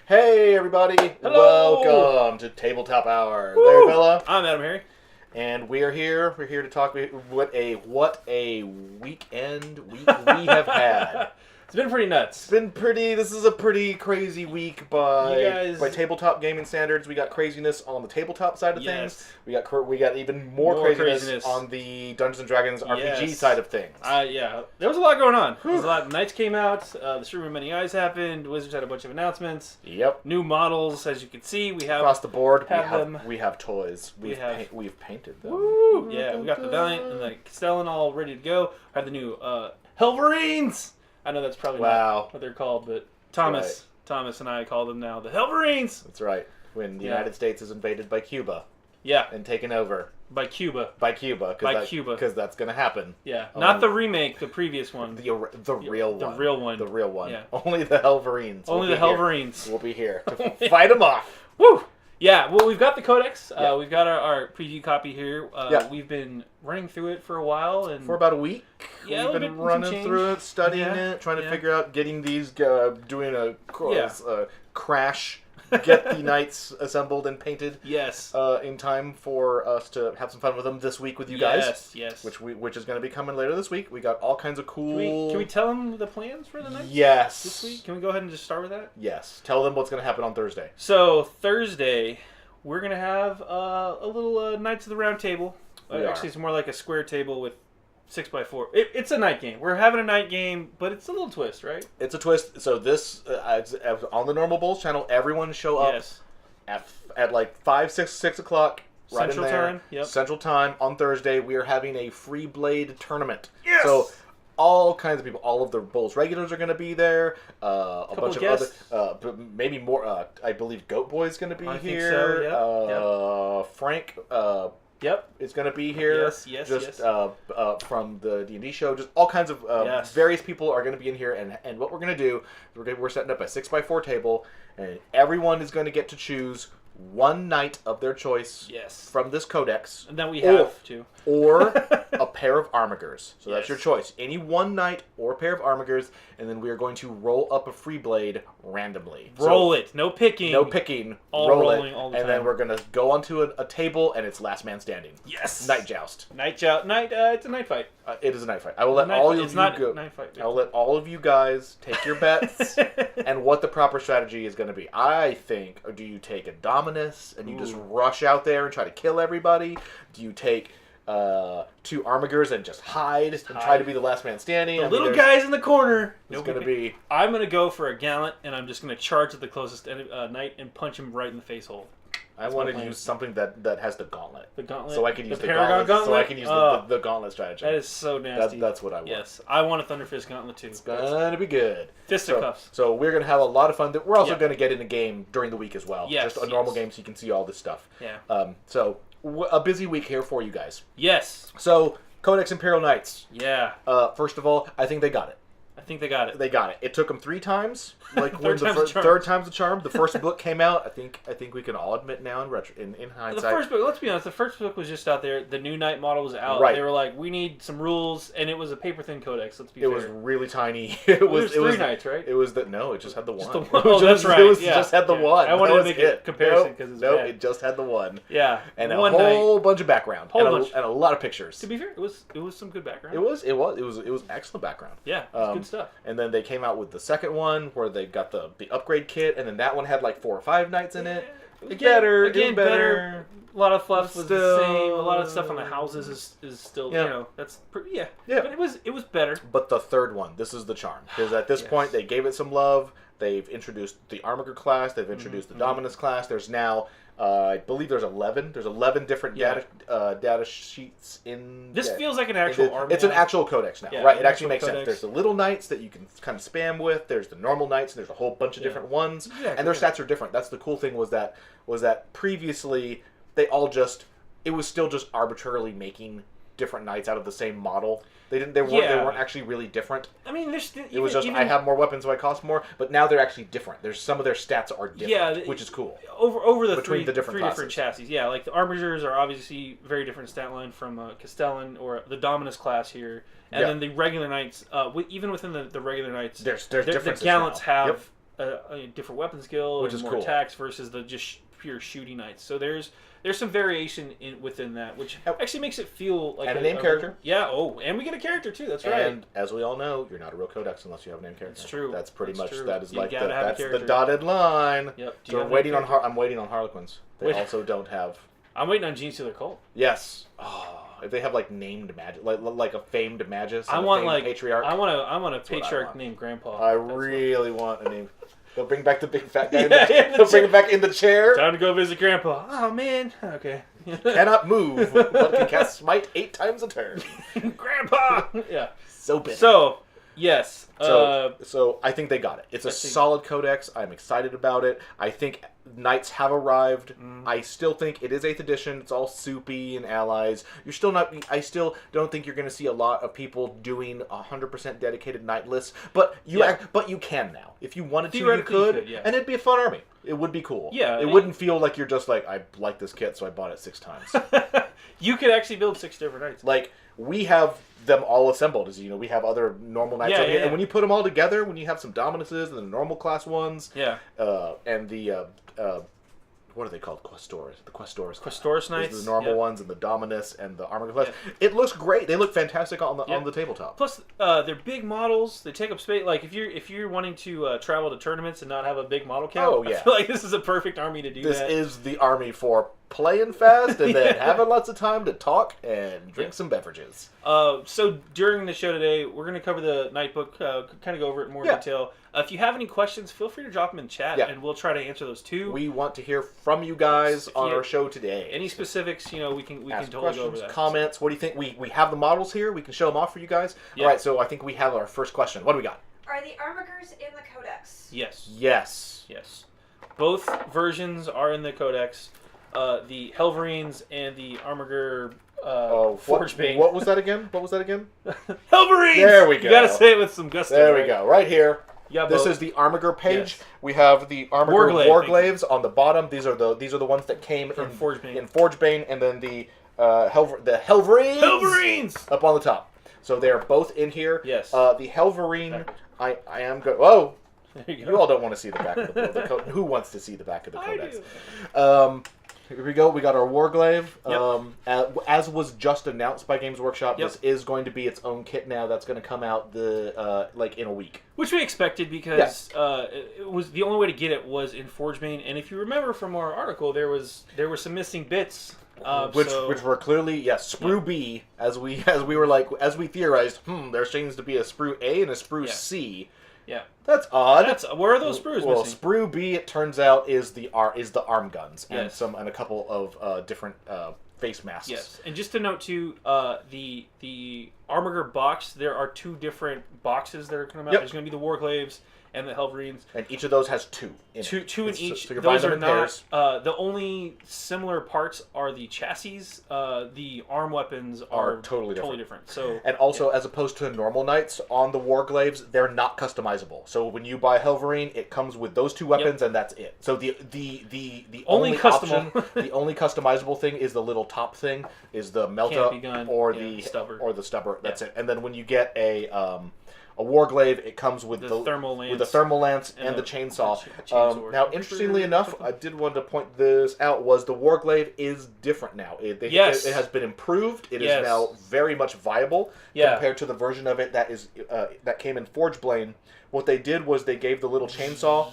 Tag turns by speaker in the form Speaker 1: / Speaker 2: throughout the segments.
Speaker 1: Hey everybody!
Speaker 2: Hello!
Speaker 1: Welcome to Tabletop Hour.
Speaker 2: Woo!
Speaker 1: There, Bella.
Speaker 2: I'm Adam Harry.
Speaker 1: And we are here. We're here to talk. What a week we have had.
Speaker 2: It's been pretty nuts.
Speaker 1: This is a pretty crazy week by tabletop gaming standards. We got craziness on the tabletop side of things. We got even more craziness on the Dungeons and Dragons RPG side of things.
Speaker 2: Yeah, there was a lot going on. There was a lot. Knights came out. The Stream of Many Eyes happened. Wizards had a bunch of announcements.
Speaker 1: Yep.
Speaker 2: New models, as you can see, we have
Speaker 1: across the board.
Speaker 2: them.
Speaker 1: We have toys. We've painted them.
Speaker 2: Woo! Yeah, we got the Valiant and the Castellan all ready to go. We have the new Helverines. I know that's probably not what they're called, but Thomas and I call them now the Helverines.
Speaker 1: That's right. When the United States is invaded by Cuba.
Speaker 2: Yeah.
Speaker 1: And taken over.
Speaker 2: By Cuba.
Speaker 1: Because that's going to happen.
Speaker 2: Yeah. Not the remake, the previous one.
Speaker 1: The real one.
Speaker 2: The real one.
Speaker 1: The real one.
Speaker 2: Yeah.
Speaker 1: Only the Helverines.
Speaker 2: Only the Helverines.
Speaker 1: Will be here to fight them off.
Speaker 2: Woo! Yeah, well, we've got the Codex. We've got our preview copy here. We've been running through it for a while. For
Speaker 1: about a week.
Speaker 2: Yeah,
Speaker 1: we've been running through it, studying it, trying to figure out, getting these, doing a crash, get the knights assembled and painted.
Speaker 2: Yes.
Speaker 1: In time for us to have some fun with them this week with you guys.
Speaker 2: Yes.
Speaker 1: Which is going to be coming later this week. We got all kinds of cool...
Speaker 2: Can we tell them the plans for the knights?
Speaker 1: Yes.
Speaker 2: This week? Can we go ahead and just start with that?
Speaker 1: Yes. Tell them what's going to happen on Thursday.
Speaker 2: So, Thursday, we're going to have a little Knights of the Round Table. Actually, it's more like a square table with 6x4. It's a night game. We're having a night game, but it's a little twist, right?
Speaker 1: It's a twist. So this, on the normal BoLS channel, everyone show up at like 6 o'clock. Right
Speaker 2: Central time. Yep.
Speaker 1: Central time on Thursday. We are having a free blade tournament.
Speaker 2: Yes!
Speaker 1: So all kinds of people, all of the BoLS regulars are going to be there. A bunch of
Speaker 2: guests.
Speaker 1: other, maybe more. I believe Goat Boy's going to be here.
Speaker 2: Think so,
Speaker 1: yep. Frank. Is going to be here.
Speaker 2: Yes.
Speaker 1: From the D&D show. Just all kinds of various people are going to be in here. And what we're going to do, we're setting up a 6x4 table, and everyone is going to get to choose one knight of their choice from this codex.
Speaker 2: And then we have to.
Speaker 1: Or a pair of armigers. So that's your choice. Any one knight or a pair of armigers, and then we are going to roll up a free blade randomly.
Speaker 2: Roll it. No picking.
Speaker 1: No picking.
Speaker 2: All rolling all the time.
Speaker 1: And then we're going to go onto a table, and it's last man standing.
Speaker 2: Yes.
Speaker 1: Night joust.
Speaker 2: It's a night fight.
Speaker 1: It is a night fight. I will let all of you go.
Speaker 2: Night fight.
Speaker 1: I'll let all of you guys take your bets and what the proper strategy is going to be. I think, do you take a Dominus and you just rush out there and try to kill everybody? Do you take 2 armigers and just hide and try to be the last man standing?
Speaker 2: The little guys in the corner.
Speaker 1: It's going to be.
Speaker 2: I'm going to go for a gallant, and I'm just going to charge at the closest knight and punch him right in the face hole.
Speaker 1: I want to use something that has the gauntlet.
Speaker 2: The gauntlet?
Speaker 1: So I can use the
Speaker 2: Paragon gauntlet?
Speaker 1: So I can use the gauntlet strategy.
Speaker 2: That is so nasty.
Speaker 1: That's what I want.
Speaker 2: Yes. I want a Thunderfist gauntlet too.
Speaker 1: It's going to be good.
Speaker 2: Fisticuffs.
Speaker 1: So we're going to have a lot of fun. We're also going to get in a game during the week as well.
Speaker 2: Yes.
Speaker 1: Just a normal game so you can see all this stuff.
Speaker 2: Yeah.
Speaker 1: So a busy week here for you guys.
Speaker 2: Yes.
Speaker 1: So Codex Imperial Knights.
Speaker 2: Yeah.
Speaker 1: First of all, I think they got it.
Speaker 2: They got it.
Speaker 1: It took them 3 times. Like
Speaker 2: third
Speaker 1: time's the charm. The first book came out. I think we can all admit now in hindsight.
Speaker 2: The first book, let's be honest, the first book was just out there. The new Knight model was out.
Speaker 1: Right.
Speaker 2: They were like, we need some rules, and it was a paper thin codex. Let's be fair.
Speaker 1: It was really tiny.
Speaker 2: It was 3 knights, right?
Speaker 1: It was it just had the one.
Speaker 2: That's right.
Speaker 1: It just had the one.
Speaker 2: I wanted to make a comparison because it's bad.
Speaker 1: It just had the one.
Speaker 2: Yeah.
Speaker 1: And a whole bunch of background. And a lot of pictures.
Speaker 2: To be fair, it was some good background.
Speaker 1: It was excellent background.
Speaker 2: Yeah, it was good stuff.
Speaker 1: And then they came out with the second one where they got the upgrade kit, and then that one had like 4 or 5 knights in it. Better.
Speaker 2: A lot of fluff was the same. A lot of stuff on the houses is still, that's pretty, But it was better.
Speaker 1: But the third one, this is the charm. Because at this point, they gave it some love. They've introduced the Armiger class. They've introduced the Dominus class. There's now, I believe there's 11. There's 11 different data sheets in...
Speaker 2: This feels like an actual army.
Speaker 1: It's an actual codex now, right? It actually makes sense. There's the little knights that you can kind of spam with. There's the normal knights, and there's a whole bunch of different ones. And their stats are different. That's the cool thing was that previously, they was still just arbitrarily making different knights out of the same model. They weren't actually really different.
Speaker 2: I mean,
Speaker 1: it was just I have more weapons, so I cost more. But now they're actually different. Some of their stats are different, which is cool.
Speaker 2: Over the
Speaker 1: between
Speaker 2: three
Speaker 1: different
Speaker 2: chassis. Yeah, like the armigers are obviously very different stat line from Castellan or the Dominus class here, and then the regular knights. Even within the regular knights,
Speaker 1: there's differences.
Speaker 2: The gallants have a different weapon skill,
Speaker 1: which
Speaker 2: and
Speaker 1: is
Speaker 2: more
Speaker 1: cool.
Speaker 2: attacks versus the just pure shooting knights. So there's some variation within that, which actually makes it feel like
Speaker 1: a named character.
Speaker 2: Yeah. Oh, and we get a character too. That's right.
Speaker 1: And as we all know, you're not a real Codex unless you have a named character.
Speaker 2: That's true.
Speaker 1: That's pretty much
Speaker 2: true.
Speaker 1: that is
Speaker 2: You
Speaker 1: like
Speaker 2: gotta have a
Speaker 1: that's the
Speaker 2: character.
Speaker 1: dotted line.
Speaker 2: Yep.
Speaker 1: So I'm waiting on Harlequins. They also don't have.
Speaker 2: I'm waiting on Genestealer Cult.
Speaker 1: Yes. Oh, if they have like named magic, like a famed magus.
Speaker 2: I want like
Speaker 1: patriarch.
Speaker 2: I want a patriarch named Grandpa.
Speaker 1: I really want a name. They'll bring back the big fat guy. They'll bring him back in the chair.
Speaker 2: Time to go visit Grandpa. Oh man. Okay.
Speaker 1: Cannot move, but can cast Smite 8 times a turn.
Speaker 2: Grandpa. Yeah.
Speaker 1: So big.
Speaker 2: So yes.
Speaker 1: So I think they got it. It's a solid codex. I'm excited about it. I think knights have arrived. I still think it is 8th edition. It's all soupy and allies. You're still not. I still don't think you're going to see a lot of people doing 100% dedicated knight lists. But you can now. If you wanted to, you could. And it'd be a fun army. It would be cool.
Speaker 2: Yeah.
Speaker 1: It wouldn't feel like you're just like, I like this kit, so I bought it 6 times.
Speaker 2: You could actually build 6 different knights.
Speaker 1: Like, we have them all assembled. As you know, we have other normal knights over here. And when you put them all together, when you have some dominuses and the normal class ones, and the what are they called? Questors. The
Speaker 2: Questors knights.
Speaker 1: The normal ones and the dominus and the armor class. It looks great. They look fantastic on the tabletop.
Speaker 2: Plus, they're big models. They take up space. Like if you're wanting to travel to tournaments and not have a big model count, I feel like this is a perfect army to do that.
Speaker 1: This is the army for playing fast and then having lots of time to talk and drink some beverages.
Speaker 2: So during the show today, we're going to cover the Night Book, kind of go over it in more detail. If you have any questions, feel free to drop them in chat, and we'll try to answer those too.
Speaker 1: We want to hear from you guys on our show today.
Speaker 2: Any specifics, we can totally go over that.
Speaker 1: Comments. What do you think? We have the models here. We can show them off for you guys. All right, so I think we have our first question. What do we got?
Speaker 3: Are the Armigers in the Codex?
Speaker 2: Yes. Both versions are in the Codex. The Helverines and the Armiger Forgebane.
Speaker 1: What was that again?
Speaker 2: Helverines!
Speaker 1: There we go.
Speaker 2: You gotta say it with some gusto.
Speaker 1: There we go. Right here.
Speaker 2: Yeah,
Speaker 1: this is the Armiger page. Yes. We have the Armiger Warglaves on the bottom. These are the ones that came in Forgebane, and then the Helverines up on the top. So they are both in here.
Speaker 2: Yes.
Speaker 1: The Helverine, I am good. Whoa. You all don't want to see the back of the Codex. Who wants to see the back of the Codex? Here we go. We got our Warglaive. As was just announced by Games Workshop, this is going to be its own kit now. That's going to come out in a week.
Speaker 2: Which we expected because it was the only way to get it was in Forgebane. And if you remember from our article, there were some missing bits.
Speaker 1: Which were clearly Sprue B, as we theorized. There seems to be a Sprue A and a Sprue C.
Speaker 2: Yeah,
Speaker 1: that's odd.
Speaker 2: Where are those sprues
Speaker 1: Well,
Speaker 2: missing?
Speaker 1: Sprue B, it turns out, is the arm guns and a couple of different face masks.
Speaker 2: Yes, and just to note too, the Armiger box. There are 2 different boxes that are coming out. There's going to be the Warglaves and the Helverines.
Speaker 1: And each of those has 2 in
Speaker 2: it. Two in each.
Speaker 1: So you're
Speaker 2: those
Speaker 1: buying
Speaker 2: are
Speaker 1: them in pairs.
Speaker 2: not. The only similar parts are the chassis. The arm weapons are totally different. So,
Speaker 1: and also, as opposed to normal knights on the Warglaves, they're not customizable. So when you buy Helverine, it comes with those 2 weapons, and that's it. So the only option, the only customizable thing is the little top thing, is the Melta
Speaker 2: gun,
Speaker 1: or the stubber. That's it. And then when you get a Warglaive, it comes with the thermal lance and the chainsaw. Now, interestingly enough, I did want to point this out, was the Warglaive is different now. It has been improved. It is now very much viable compared to the version of it that came in Forgebane. What they did was they gave the little chainsaw.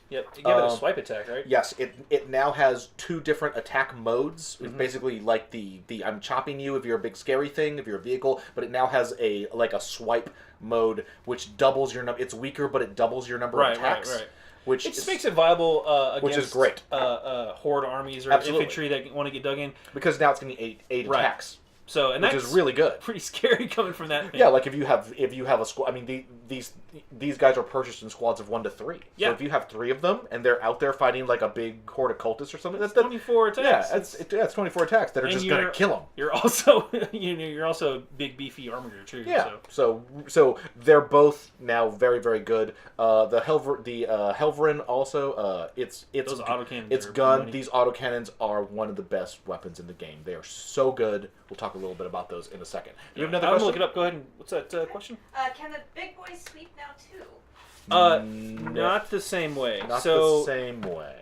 Speaker 2: Yep, it gave it a swipe attack, right?
Speaker 1: Yes, it now has 2 different attack modes. It's basically like the I'm chopping you if you're a big scary thing, if you're a vehicle, but it now has a swipe mode which doubles your number. It's weaker, but it doubles your number of attacks. Right. Which
Speaker 2: makes it viable against
Speaker 1: which is great.
Speaker 2: Horde armies or infantry that want to get dug in.
Speaker 1: Because now it's going to be 8 attacks.
Speaker 2: So, and
Speaker 1: which is really good.
Speaker 2: Pretty scary coming from that.
Speaker 1: Yeah, like if you have a squad. I mean, these guys are purchased in squads of 1 to 3. So if you have 3 of them and they're out there fighting like a big horde of cultists or something, that's 24 attacks. Yeah, it's 24 attacks that are just going to kill them.
Speaker 2: You're also you're also a big beefy armiger too.
Speaker 1: Yeah. So they're both now very, very good. The Helverin also those
Speaker 2: autocannons.
Speaker 1: It's gun. These autocannons are one of the best weapons in the game. They are so good. We'll talk a little bit about those in a second. Do you have another question?
Speaker 2: I'm going to look it up. Go ahead. What's that question?
Speaker 3: Can the big boys sweep now, too?
Speaker 2: Not the same way.
Speaker 1: Not the same way.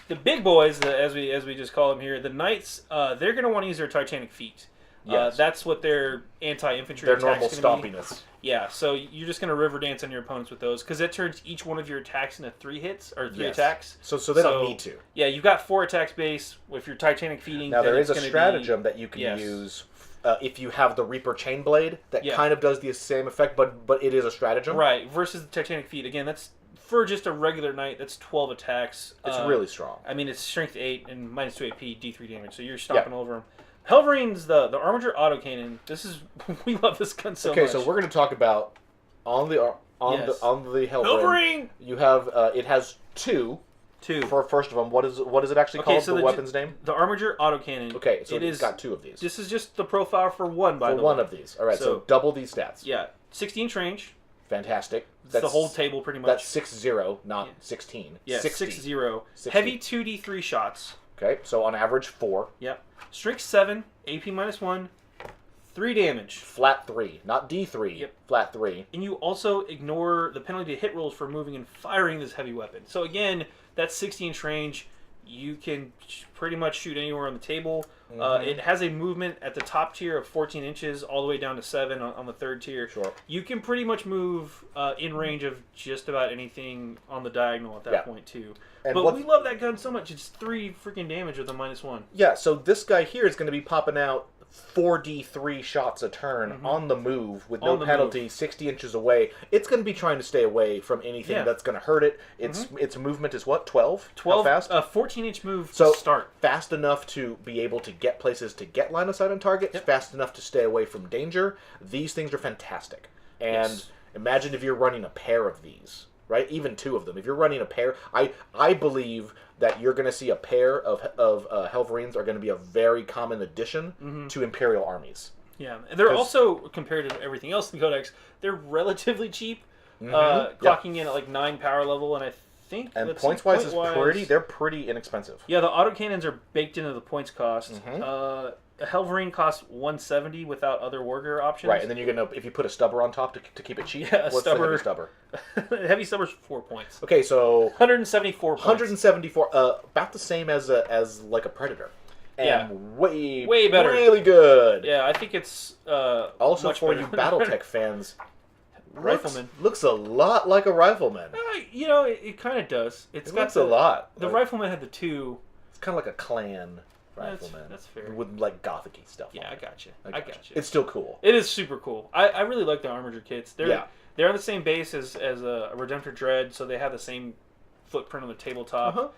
Speaker 2: The big boys, as we just call them here, the knights, they're going to want to use their Titanic feet.
Speaker 1: Yes.
Speaker 2: That's what their anti-infantry
Speaker 1: their
Speaker 2: attacks
Speaker 1: normal
Speaker 2: going to be.
Speaker 1: stompiness.
Speaker 2: Yeah, so you're just going to river dance on your opponents with those, because it turns each one of your attacks into 3 hits, or 3 attacks.
Speaker 1: So they don't need to.
Speaker 2: Yeah, you've got 4 attacks base. If you're Titanic feeding,
Speaker 1: now there is a stratagem that you can use if you have the Reaper Chainblade that kind of does the same effect, but it is a stratagem.
Speaker 2: Right, versus the Titanic feed. Again, that's for just a regular knight, that's 12 attacks.
Speaker 1: It's really strong.
Speaker 2: I mean, it's strength 8 and minus 2 AP, D3 damage, so you're stomping over them. Helverine's the Armiger autocannon. This is we love this gun so much.
Speaker 1: Okay, so we're going to talk about on the Helverine. You have it has two. For first of them, what is it actually called? So the weapon's name?
Speaker 2: The Armiger autocannon.
Speaker 1: Okay, so it's got 2 of these.
Speaker 2: This is just the profile for one, by the way.
Speaker 1: For one of these. All right, so double these stats.
Speaker 2: Yeah, 16-inch range.
Speaker 1: Fantastic.
Speaker 2: That's the whole table pretty much.
Speaker 1: That's 6-0, not 16.
Speaker 2: Yeah, 6-0. Heavy 2d3 shots.
Speaker 1: Okay, so on average 4.
Speaker 2: Yep. Strength 7, AP minus 1, 3 damage.
Speaker 1: Flat 3, not D3. Yep. Flat 3.
Speaker 2: And you also ignore the penalty to hit rolls for moving and firing this heavy weapon. So again, that's 16-inch range. You can pretty much shoot anywhere on the table. It has a movement at the top tier of 14 inches all the way down to 7 on the third tier.
Speaker 1: Sure.
Speaker 2: You can pretty much move in range of just about anything on the diagonal at that point too. But we love that gun so much. It's 3 freaking damage with a -1.
Speaker 1: Yeah, so this guy here is going to be popping out 4d3 shots a turn on the move with no penalty, 60 inches away. It's going to be trying to stay away from anything that's going to hurt it. Its movement is what, 12?
Speaker 2: 12.
Speaker 1: How fast?
Speaker 2: 14-inch move to start.
Speaker 1: Fast enough to be able to get places to get line of sight on targets, fast enough to stay away from danger. These things are fantastic. And imagine if you're running a pair of these. Right, even 2 of them. If you're running a pair, I believe that you're going to see a pair of Helverines are going to be a very common addition to Imperial armies.
Speaker 2: Yeah, and they're also, compared to everything else in the Codex, they're relatively cheap, clocking in at like 9 power level, and I think
Speaker 1: points-wise they're pretty inexpensive.
Speaker 2: Yeah, the autocannons are baked into the points cost. A Helverine costs 170 without other wargear options.
Speaker 1: Right, and then you're gonna if you put a stubber on top to keep it cheap.
Speaker 2: Yeah,
Speaker 1: what's the heavy stubber?
Speaker 2: Heavy stubber's 4 points.
Speaker 1: Okay, so
Speaker 2: 174 points.
Speaker 1: 174, about the same as like a Predator. And
Speaker 2: way better,
Speaker 1: really good.
Speaker 2: Yeah, I think it's
Speaker 1: also
Speaker 2: much
Speaker 1: for
Speaker 2: better.
Speaker 1: you BattleTech fans.
Speaker 2: Rifleman
Speaker 1: looks a lot like a Rifleman.
Speaker 2: You know, it kind of does. It
Speaker 1: looks a lot.
Speaker 2: The Rifleman had the 2.
Speaker 1: It's kind of like a clan Rifleman.
Speaker 2: That's fair.
Speaker 1: With like gothic-y stuff.
Speaker 2: Yeah, I got you. I got you.
Speaker 1: It's still cool.
Speaker 2: It is super cool. I really like the Armiger kits. They're on the same base as a Redemptor Dread, so they have the same footprint on the tabletop.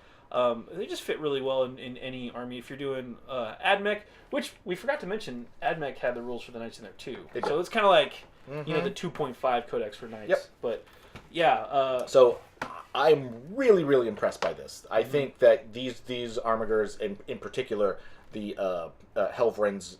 Speaker 2: They just fit really well in any army. If you're doing AdMech, which we forgot to mention, AdMech had the rules for the Knights in there too. So it's kind of like the 2.5 Codex for Knights.
Speaker 1: Yep.
Speaker 2: But yeah.
Speaker 1: So I'm really, really impressed by this. I think that these Armigers, in particular, the Helverins,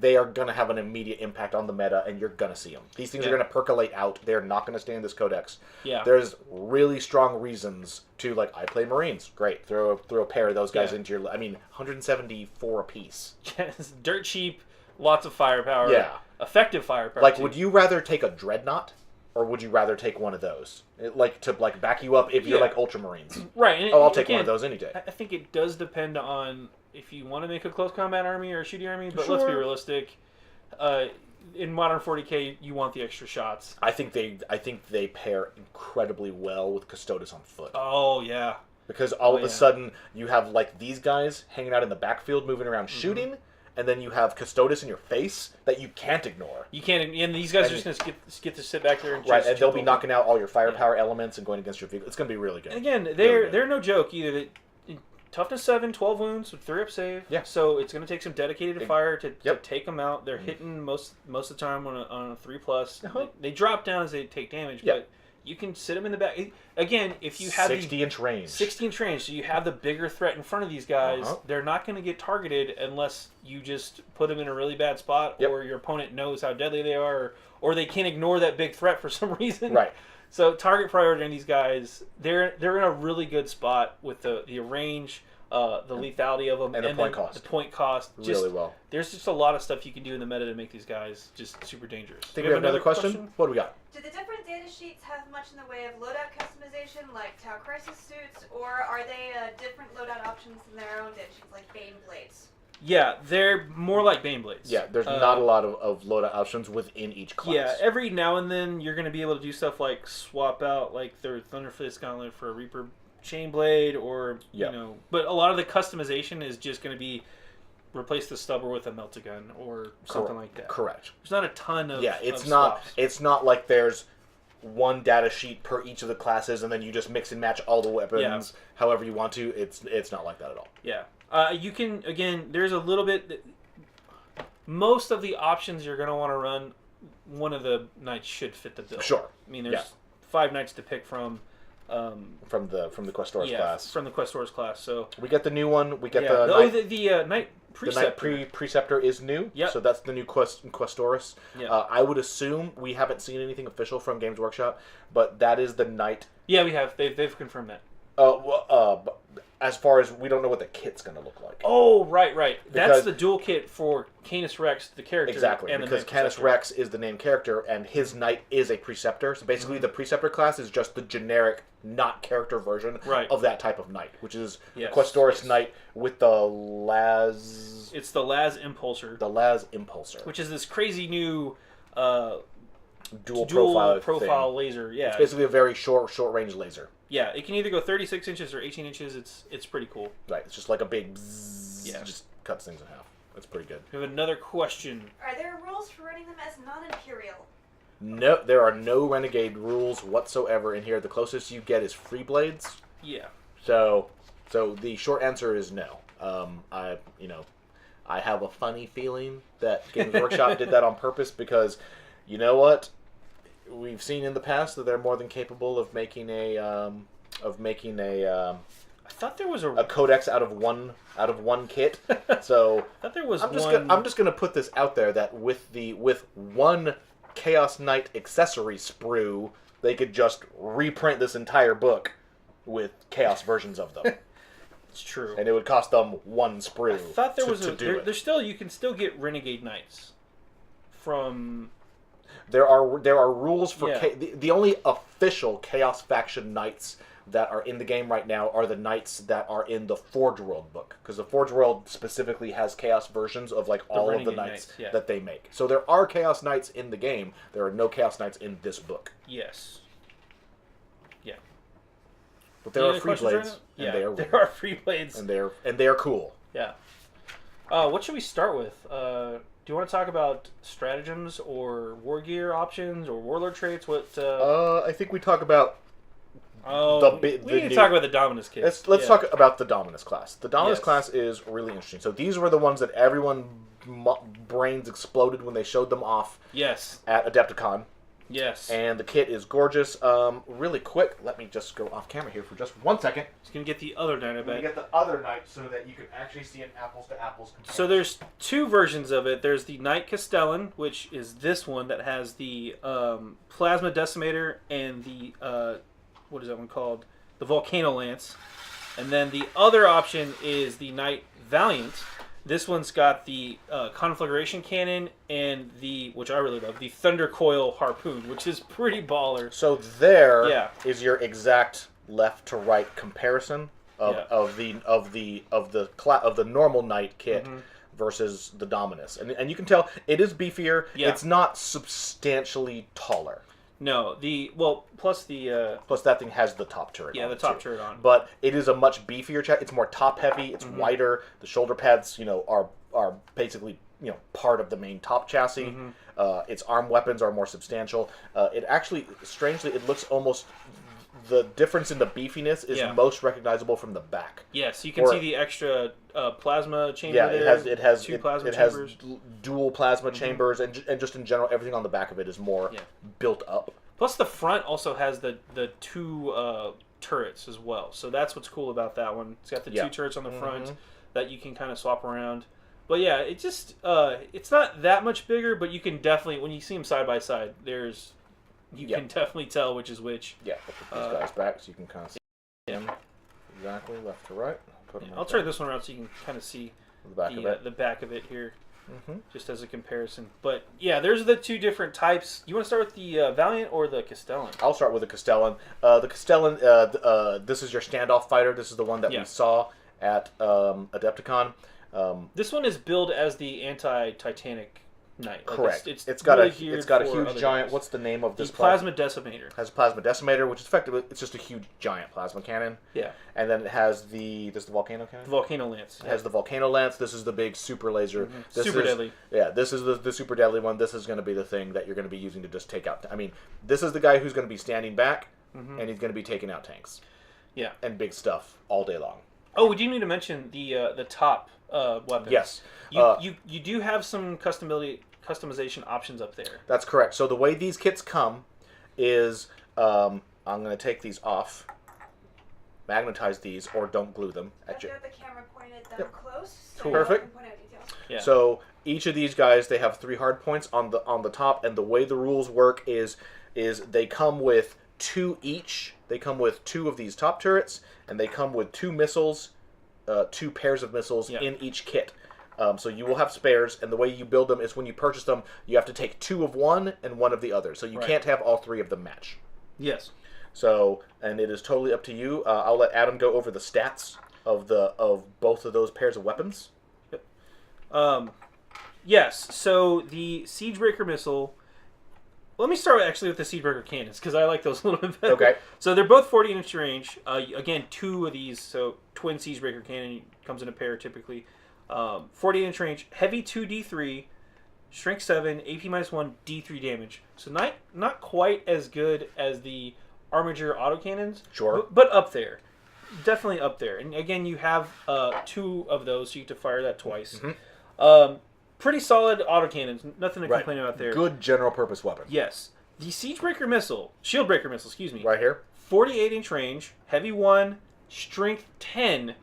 Speaker 1: they are going to have an immediate impact on the meta, and you're going to see them. These things are going to percolate out. They're not going to stay in this Codex.
Speaker 2: Yeah.
Speaker 1: There's really strong reasons to, like, I play Marines. Great. Throw a pair of those guys into your... I mean, 174 apiece.
Speaker 2: Yes, dirt cheap, lots of firepower.
Speaker 1: Yeah.
Speaker 2: Effective firepower,
Speaker 1: Like,
Speaker 2: too.
Speaker 1: would you rather take a Dreadnought? Or would you rather take one of those? To back you up if you're like Ultramarines.
Speaker 2: Right. And
Speaker 1: I'll take one of those any day.
Speaker 2: I think it does depend on if you want to make a close combat army or a shooting army, but let's be realistic. In modern 40k, you want the extra shots.
Speaker 1: I think they pair incredibly well with Custodes on foot.
Speaker 2: Oh yeah.
Speaker 1: Because all of a sudden you have like these guys hanging out in the backfield moving around shooting. And then you have Custodes in your face that you can't ignore.
Speaker 2: You can't, and these guys are just going to get to sit back there and just...
Speaker 1: Right, and they'll be knocking out all your firepower elements and going against your vehicle. It's going to be really good.
Speaker 2: And again, they're no joke either. Toughness 7, 12 wounds with 3 up save.
Speaker 1: Yeah.
Speaker 2: So it's going to take some dedicated fire to take them out. They're hitting most of the time on a 3+. They drop down as they take damage, but you can sit them in the back. Again, if you have
Speaker 1: 60-inch range.
Speaker 2: 60-inch range, so you have the bigger threat in front of these guys. They're not going to get targeted unless you just put them in a really bad spot, or your opponent knows how deadly they are, or they can't ignore that big threat for some reason.
Speaker 1: Right.
Speaker 2: So target priority on these guys, they're in a really good spot with the range. the lethality of them,
Speaker 1: and the point cost.
Speaker 2: The point cost.
Speaker 1: Really well.
Speaker 2: There's just a lot of stuff you can do in the meta to make these guys just super dangerous.
Speaker 1: Think we have another question? What do we got?
Speaker 3: Do the different data sheets have much in the way of loadout customization, like Tau Crisis suits, or are they different loadout options in their own data sheets, like Bane Blades?
Speaker 2: Yeah, they're more like Bane Blades.
Speaker 1: Yeah, there's not a lot of loadout options within each class.
Speaker 2: Yeah, every now and then you're going to be able to do stuff like swap out like their Thunderfist Gauntlet for a Reaper Chainblade, or you know, but a lot of the customization is just going to be replace the stubber with a Meltagun or something like that.
Speaker 1: Correct.
Speaker 2: There's not a ton of
Speaker 1: it's
Speaker 2: of
Speaker 1: not
Speaker 2: swaps.
Speaker 1: it's not like there's one data sheet per each of the classes and then you just mix and match all the weapons however you want to. It's not like that at all.
Speaker 2: Yeah. You can, again, there's a little bit most of the options you're going to want to run, one of the knights should fit the bill.
Speaker 1: Sure.
Speaker 2: I mean, there's 5 knights to pick from
Speaker 1: the Questor's class.
Speaker 2: From the Questor's class. So
Speaker 1: we get the new one. We get the
Speaker 2: Knight Preceptor.
Speaker 1: The Knight Preceptor is new.
Speaker 2: Yep.
Speaker 1: So that's the new Questorus.
Speaker 2: Yep.
Speaker 1: I would assume we haven't seen anything official from Games Workshop, but that is the Knight.
Speaker 2: Yeah, we have. They've confirmed that.
Speaker 1: As far as we don't know what the kit's going to look like.
Speaker 2: Oh, right. That's the dual kit for Canis Rex, the character.
Speaker 1: Exactly,
Speaker 2: and
Speaker 1: because Canis Rex is the named character, and his knight is a preceptor. So basically, the preceptor class is just the generic, not character version of that type of knight, which is Questorus Knight with the Las.
Speaker 2: It's the Las Impulsor.
Speaker 1: The Las Impulsor,
Speaker 2: which is this crazy new
Speaker 1: dual
Speaker 2: profile laser. Yeah,
Speaker 1: it's basically a very short range laser.
Speaker 2: Yeah, it can either go 36 inches or 18 inches. It's pretty cool.
Speaker 1: Right, it's just like a big bzzz, just cuts things in half. That's pretty good.
Speaker 2: We have another question.
Speaker 3: Are there rules for running them as non-Imperial?
Speaker 1: No, there are no Renegade rules whatsoever in here. The closest you get is Free Blades.
Speaker 2: Yeah.
Speaker 1: So the short answer is no. I have a funny feeling that Games Workshop did that on purpose because, you know what? We've seen in the past that they're more than capable of making a I
Speaker 2: thought there was a
Speaker 1: codex out of one kit. So
Speaker 2: I thought there was
Speaker 1: I'm just gonna put this out there that with one Chaos Knight accessory sprue, they could just reprint this entire book with Chaos versions of them.
Speaker 2: It's true,
Speaker 1: and it would cost them one sprue. I
Speaker 2: thought there was there's still you can still get Renegade Knights from.
Speaker 1: There are rules for the only official Chaos Faction Knights that are in the game right now are the Knights that are in the Forge World book, because the Forge World specifically has Chaos versions of like all of the Knights that they make. So there are Chaos Knights in the game. There are no Chaos Knights in this book.
Speaker 2: Yes. Yeah.
Speaker 1: But there are Free Blades.
Speaker 2: Yeah, there are Free Blades,
Speaker 1: and they are cool.
Speaker 2: Yeah. What should we start with? Do you want to talk about stratagems or war gear options or warlord traits? What?
Speaker 1: I think we talk about.
Speaker 2: We need to talk about the Dominus kit.
Speaker 1: Let's talk about the Dominus class. The Dominus class is really interesting. So these were the ones that everyone brains exploded when they showed them off.
Speaker 2: Yes.
Speaker 1: At Adepticon.
Speaker 2: Yes.
Speaker 1: And the kit is gorgeous. Really quick, let me just go off camera here for just 1 second.
Speaker 2: Just gonna get the other knight. I'm
Speaker 1: gonna get the other knight so that you can actually see an apples to apples comparison.
Speaker 2: So there's 2 versions of it. There's the Knight Castellan, which is this one that has the Plasma Decimator and the what is that one called? The Volcano Lance. And then the other option is the Knight Valiant. This one's got the Conflagration Cannon and which I really love, the Thunder Coil Harpoon, which is pretty baller.
Speaker 1: So there is your exact left to right comparison of the normal Knight kit versus the Dominus, and you can tell it is beefier. Yeah. It's not substantially taller.
Speaker 2: No, plus
Speaker 1: that thing has the top turret.
Speaker 2: Yeah, the top turret on.
Speaker 1: But it is a much beefier chassis. It's more top heavy. It's wider. The shoulder pads, are basically part of the main top chassis. Its arm weapons are more substantial. It actually, strangely, it looks almost. The difference in the beefiness is most recognizable from the back.
Speaker 2: Yes, you can see the extra plasma chamber.
Speaker 1: Yeah,
Speaker 2: there.
Speaker 1: it has
Speaker 2: 2 plasma
Speaker 1: it
Speaker 2: chambers.
Speaker 1: has dual plasma chambers, and just in general, everything on the back of it is more built up.
Speaker 2: Plus, the front also has the 2 turrets as well. So that's what's cool about that one. It's got the 2 turrets on the front that you can kind of swap around. But yeah, it just it's not that much bigger, but you can definitely, when you see them side by side, you can definitely tell which is which.
Speaker 1: Yeah, I'll put these guys back so you can kind of see them exactly left to right. I'll put them.
Speaker 2: I'll turn this one around so you can kind of see
Speaker 1: the back of it
Speaker 2: here, just as a comparison. But yeah, there's the two different types. You want to start with the Valiant or the Castellan?
Speaker 1: I'll start with the Castellan. The Castellan, this is your standoff fighter. This is the one that we saw at Adepticon.
Speaker 2: This one is billed as the anti-Titanic Knight.
Speaker 1: Correct.
Speaker 2: It's
Speaker 1: got
Speaker 2: really
Speaker 1: a huge giant. What's the name of this?
Speaker 2: Plasma Decimator.
Speaker 1: Has a Plasma Decimator, which is effectively it's just a huge giant plasma cannon.
Speaker 2: Yeah.
Speaker 1: And then it has the Volcano cannon.
Speaker 2: The Volcano Lance.
Speaker 1: It has the Volcano Lance. This is the big super laser.
Speaker 2: Super deadly.
Speaker 1: Yeah, this is the super deadly one. This is going to be the thing that you're going to be using to just take out. I mean, this is the guy who's going to be standing back, and he's going to be taking out tanks. Yeah. And big stuff all day long.
Speaker 2: Oh, we do need to mention the top weapons.
Speaker 1: Yes.
Speaker 2: You do have some customization options up there.
Speaker 1: That's correct. So the way these kits come is I'm going to take these off, magnetize these, or don't glue them.
Speaker 3: I've got the camera pointed them close. So
Speaker 1: cool. Perfect.
Speaker 3: I can point out details.
Speaker 1: Yeah. So each of these guys, they have 3 hard points on the top, and the way the rules work is they come with 2 each. They come with 2 of these top turrets, and they come with 2 missiles, 2 pairs of missiles in each kit. So you will have spares, and the way you build them is when you purchase them, you have to take 2 of one and 1 of the other. So you can't have all 3 of them match.
Speaker 2: Yes.
Speaker 1: So, and it is totally up to you. I'll let Adam go over the stats of both of those pairs of weapons.
Speaker 2: Yep. Yes. So the Siegebreaker missile. Let me start actually with the Siegebreaker cannons because I like those a little bit better.
Speaker 1: Okay.
Speaker 2: So they're both 40-inch range. Again, 2 of these. So twin Siegebreaker cannon comes in a pair typically. 40-inch range, heavy 2d3, strength 7, AP -1, d3 damage. So not quite as good as the Armiger autocannons.
Speaker 1: Sure.
Speaker 2: But up there. Definitely up there. And again, you have 2 of those, so you get to fire that twice. Pretty solid autocannons. Nothing to complain about there.
Speaker 1: Good general purpose weapon.
Speaker 2: Yes. The Shieldbreaker missile, excuse me.
Speaker 1: Right here.
Speaker 2: 48-inch range, heavy 1, strength 10,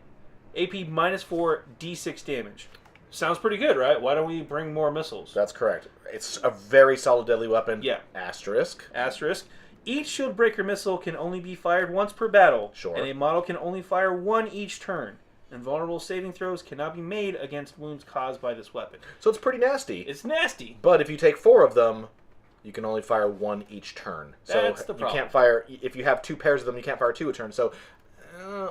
Speaker 2: AP -4, d6 damage. Sounds pretty good, right? Why don't we bring more missiles?
Speaker 1: That's correct. It's a very solid deadly weapon.
Speaker 2: Yeah.
Speaker 1: Asterisk.
Speaker 2: Each Shieldbreaker missile can only be fired once per battle.
Speaker 1: Sure.
Speaker 2: And a model can only fire 1 each turn. Invulnerable saving throws cannot be made against wounds caused by this weapon.
Speaker 1: So it's pretty nasty.
Speaker 2: It's nasty.
Speaker 1: But if you take 4 of them, you can only fire 1 each turn. So
Speaker 2: that's the problem.
Speaker 1: You can't fire, if you have 2 pairs of them, you can't fire 2 a turn. So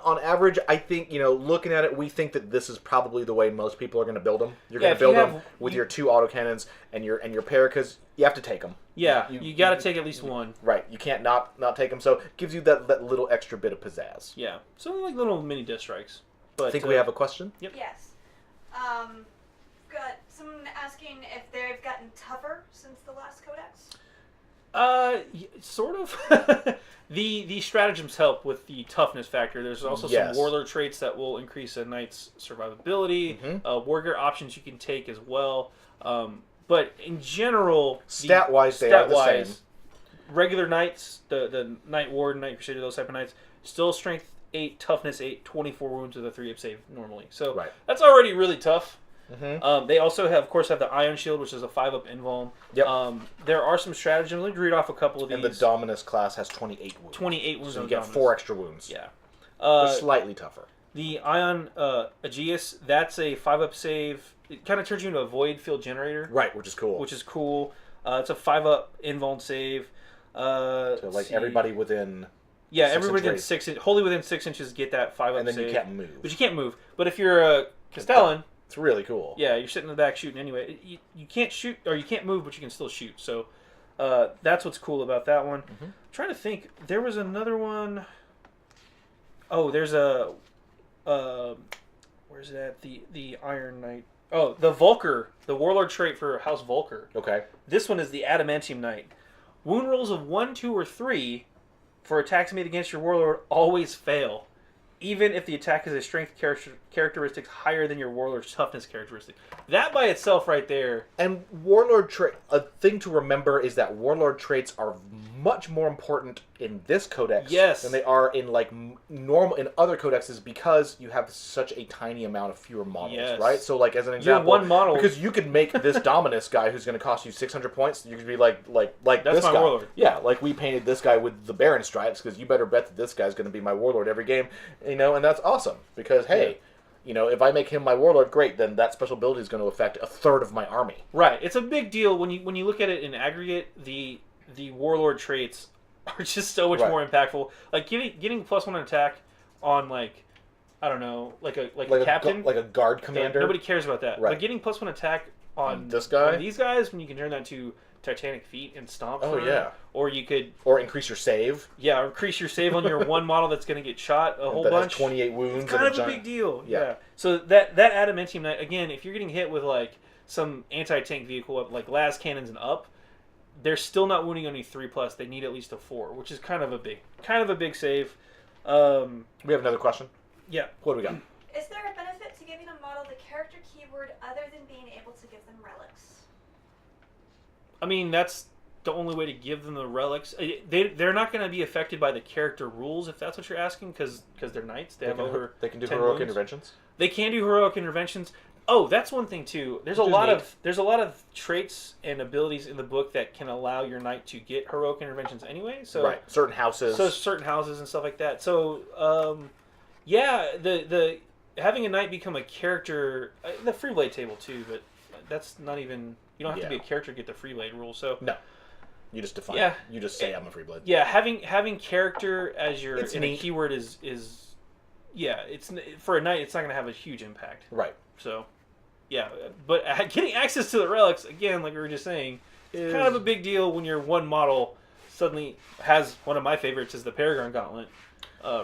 Speaker 1: on average, I think, looking at it, we think that this is probably the way most people are going to build them. You're going to build them with your 2 autocannons and your pair, because you have to take them.
Speaker 2: Yeah, you got to take at least 1.
Speaker 1: Right, you can't not take them. So it gives you that little extra bit of pizzazz.
Speaker 2: Yeah, so like little mini disc strikes. But
Speaker 1: I think we have a question.
Speaker 2: Yep.
Speaker 3: Yes. Got someone asking if they've gotten tougher since the last Codex.
Speaker 2: Sort of. The stratagems help with the toughness factor. There's also some warlord traits that will increase a knight's survivability. Wargear options you can take as well. But in general,
Speaker 1: stat-wise, they are the same.
Speaker 2: Regular knights, the Knight Ward, Knight Crusader, those type of knights, still strength 8, toughness 8, 24 wounds with a 3-up save normally. So that's already really tough. They also have the Ion Shield, which is a 5-up invuln.
Speaker 1: Yep.
Speaker 2: There are some stratagems. Let me read off a couple of these.
Speaker 1: And the Dominus class has 28 wounds.
Speaker 2: 28 wounds.
Speaker 1: So you get 4 extra wounds.
Speaker 2: Yeah.
Speaker 1: They're slightly tougher.
Speaker 2: The Ion Aegeus, that's a 5-up save. It kind of turns you into a void field generator.
Speaker 1: Right, which is cool.
Speaker 2: It's a 5-up invuln save.
Speaker 1: So everybody within...
Speaker 2: Yeah, everybody within 6 inches, wholly within 6 inches, get that 5-up save.
Speaker 1: And then you can't move.
Speaker 2: But you can't move. But if you're a Castellan...
Speaker 1: It's really cool.
Speaker 2: Yeah, you're sitting in the back shooting anyway. You can't shoot, or you can't move, but you can still shoot. So that's what's cool about that one. I'm trying to think. There was another one. Oh, there's a... where's that? The Iron Knight. Oh, the Vulker. The Warlord trait for House Vulker.
Speaker 1: Okay.
Speaker 2: This one is the Adamantium Knight. Wound rolls of 1, 2, or 3 for attacks made against your Warlord always fail, even if the attack is a strength characteristic higher than your Warlord's toughness characteristic. That by itself right there.
Speaker 1: And Warlord trait, a thing to remember is that Warlord traits are much more important in this codex than they are in in other codexes, because you have such a tiny amount of fewer models, right? So as an example,
Speaker 2: one model,
Speaker 1: because you could make this Dominus guy who's going to cost you 600 points, you could be like
Speaker 2: that's
Speaker 1: this
Speaker 2: my
Speaker 1: guy.
Speaker 2: Warlord.
Speaker 1: Yeah, we painted this guy with the Baron stripes, because you better bet that this guy's going to be my Warlord every game, and that's awesome, because hey, if I make him my warlord, great. Then that special ability is going to affect a third of my army.
Speaker 2: Right. It's a big deal when you look at it in aggregate. The warlord traits are just so much more impactful. Like getting +1 attack on I don't know, like a captain,
Speaker 1: like a guard commander.
Speaker 2: Nobody cares about that.
Speaker 1: Right.
Speaker 2: But getting +1 attack on
Speaker 1: this guy,
Speaker 2: on these guys, when you can turn that to Titanic Feet and stomp.
Speaker 1: Oh yeah.
Speaker 2: Or you could
Speaker 1: increase your save.
Speaker 2: Yeah, or increase your save on your one model that's going to get shot a whole bunch.
Speaker 1: Has 28 wounds.
Speaker 2: It's kind of a big deal. Yeah. So that adamantium knight, again, if you're getting hit with some anti-tank vehicle like las cannons and up, they're still not wounding only 3+. They need at least a 4, which is kind of a big save.
Speaker 1: We have another question.
Speaker 2: Yeah.
Speaker 1: What do we got?
Speaker 3: Is there a benefit to giving a model the character keyword other than being able to give them relics?
Speaker 2: I mean, that's the only way to give them the relics. They're not going to be affected by the character rules, if that's what you're asking, because they're knights. They
Speaker 1: can do
Speaker 2: 10
Speaker 1: heroic
Speaker 2: wounds.
Speaker 1: interventions.
Speaker 2: They can do heroic interventions. Oh, that's one thing too. There's a lot of traits and abilities in the book that can allow your knight to get heroic interventions anyway. So
Speaker 1: right, certain houses.
Speaker 2: So certain houses and stuff like that. So yeah, the having a knight become a character, the Freeblade table too, but that's not even. You don't have to be a character to get the Freeblade rule. So
Speaker 1: no, you just define. Yeah, you just say I'm a Freeblade.
Speaker 2: Yeah, having character as your a keyword is it's for a knight. It's not going to have a huge impact.
Speaker 1: Right.
Speaker 2: So, yeah, but getting access to the relics, again, like we were just saying, is kind of a big deal when your one model suddenly has one of my favorites is the Paragon Gauntlet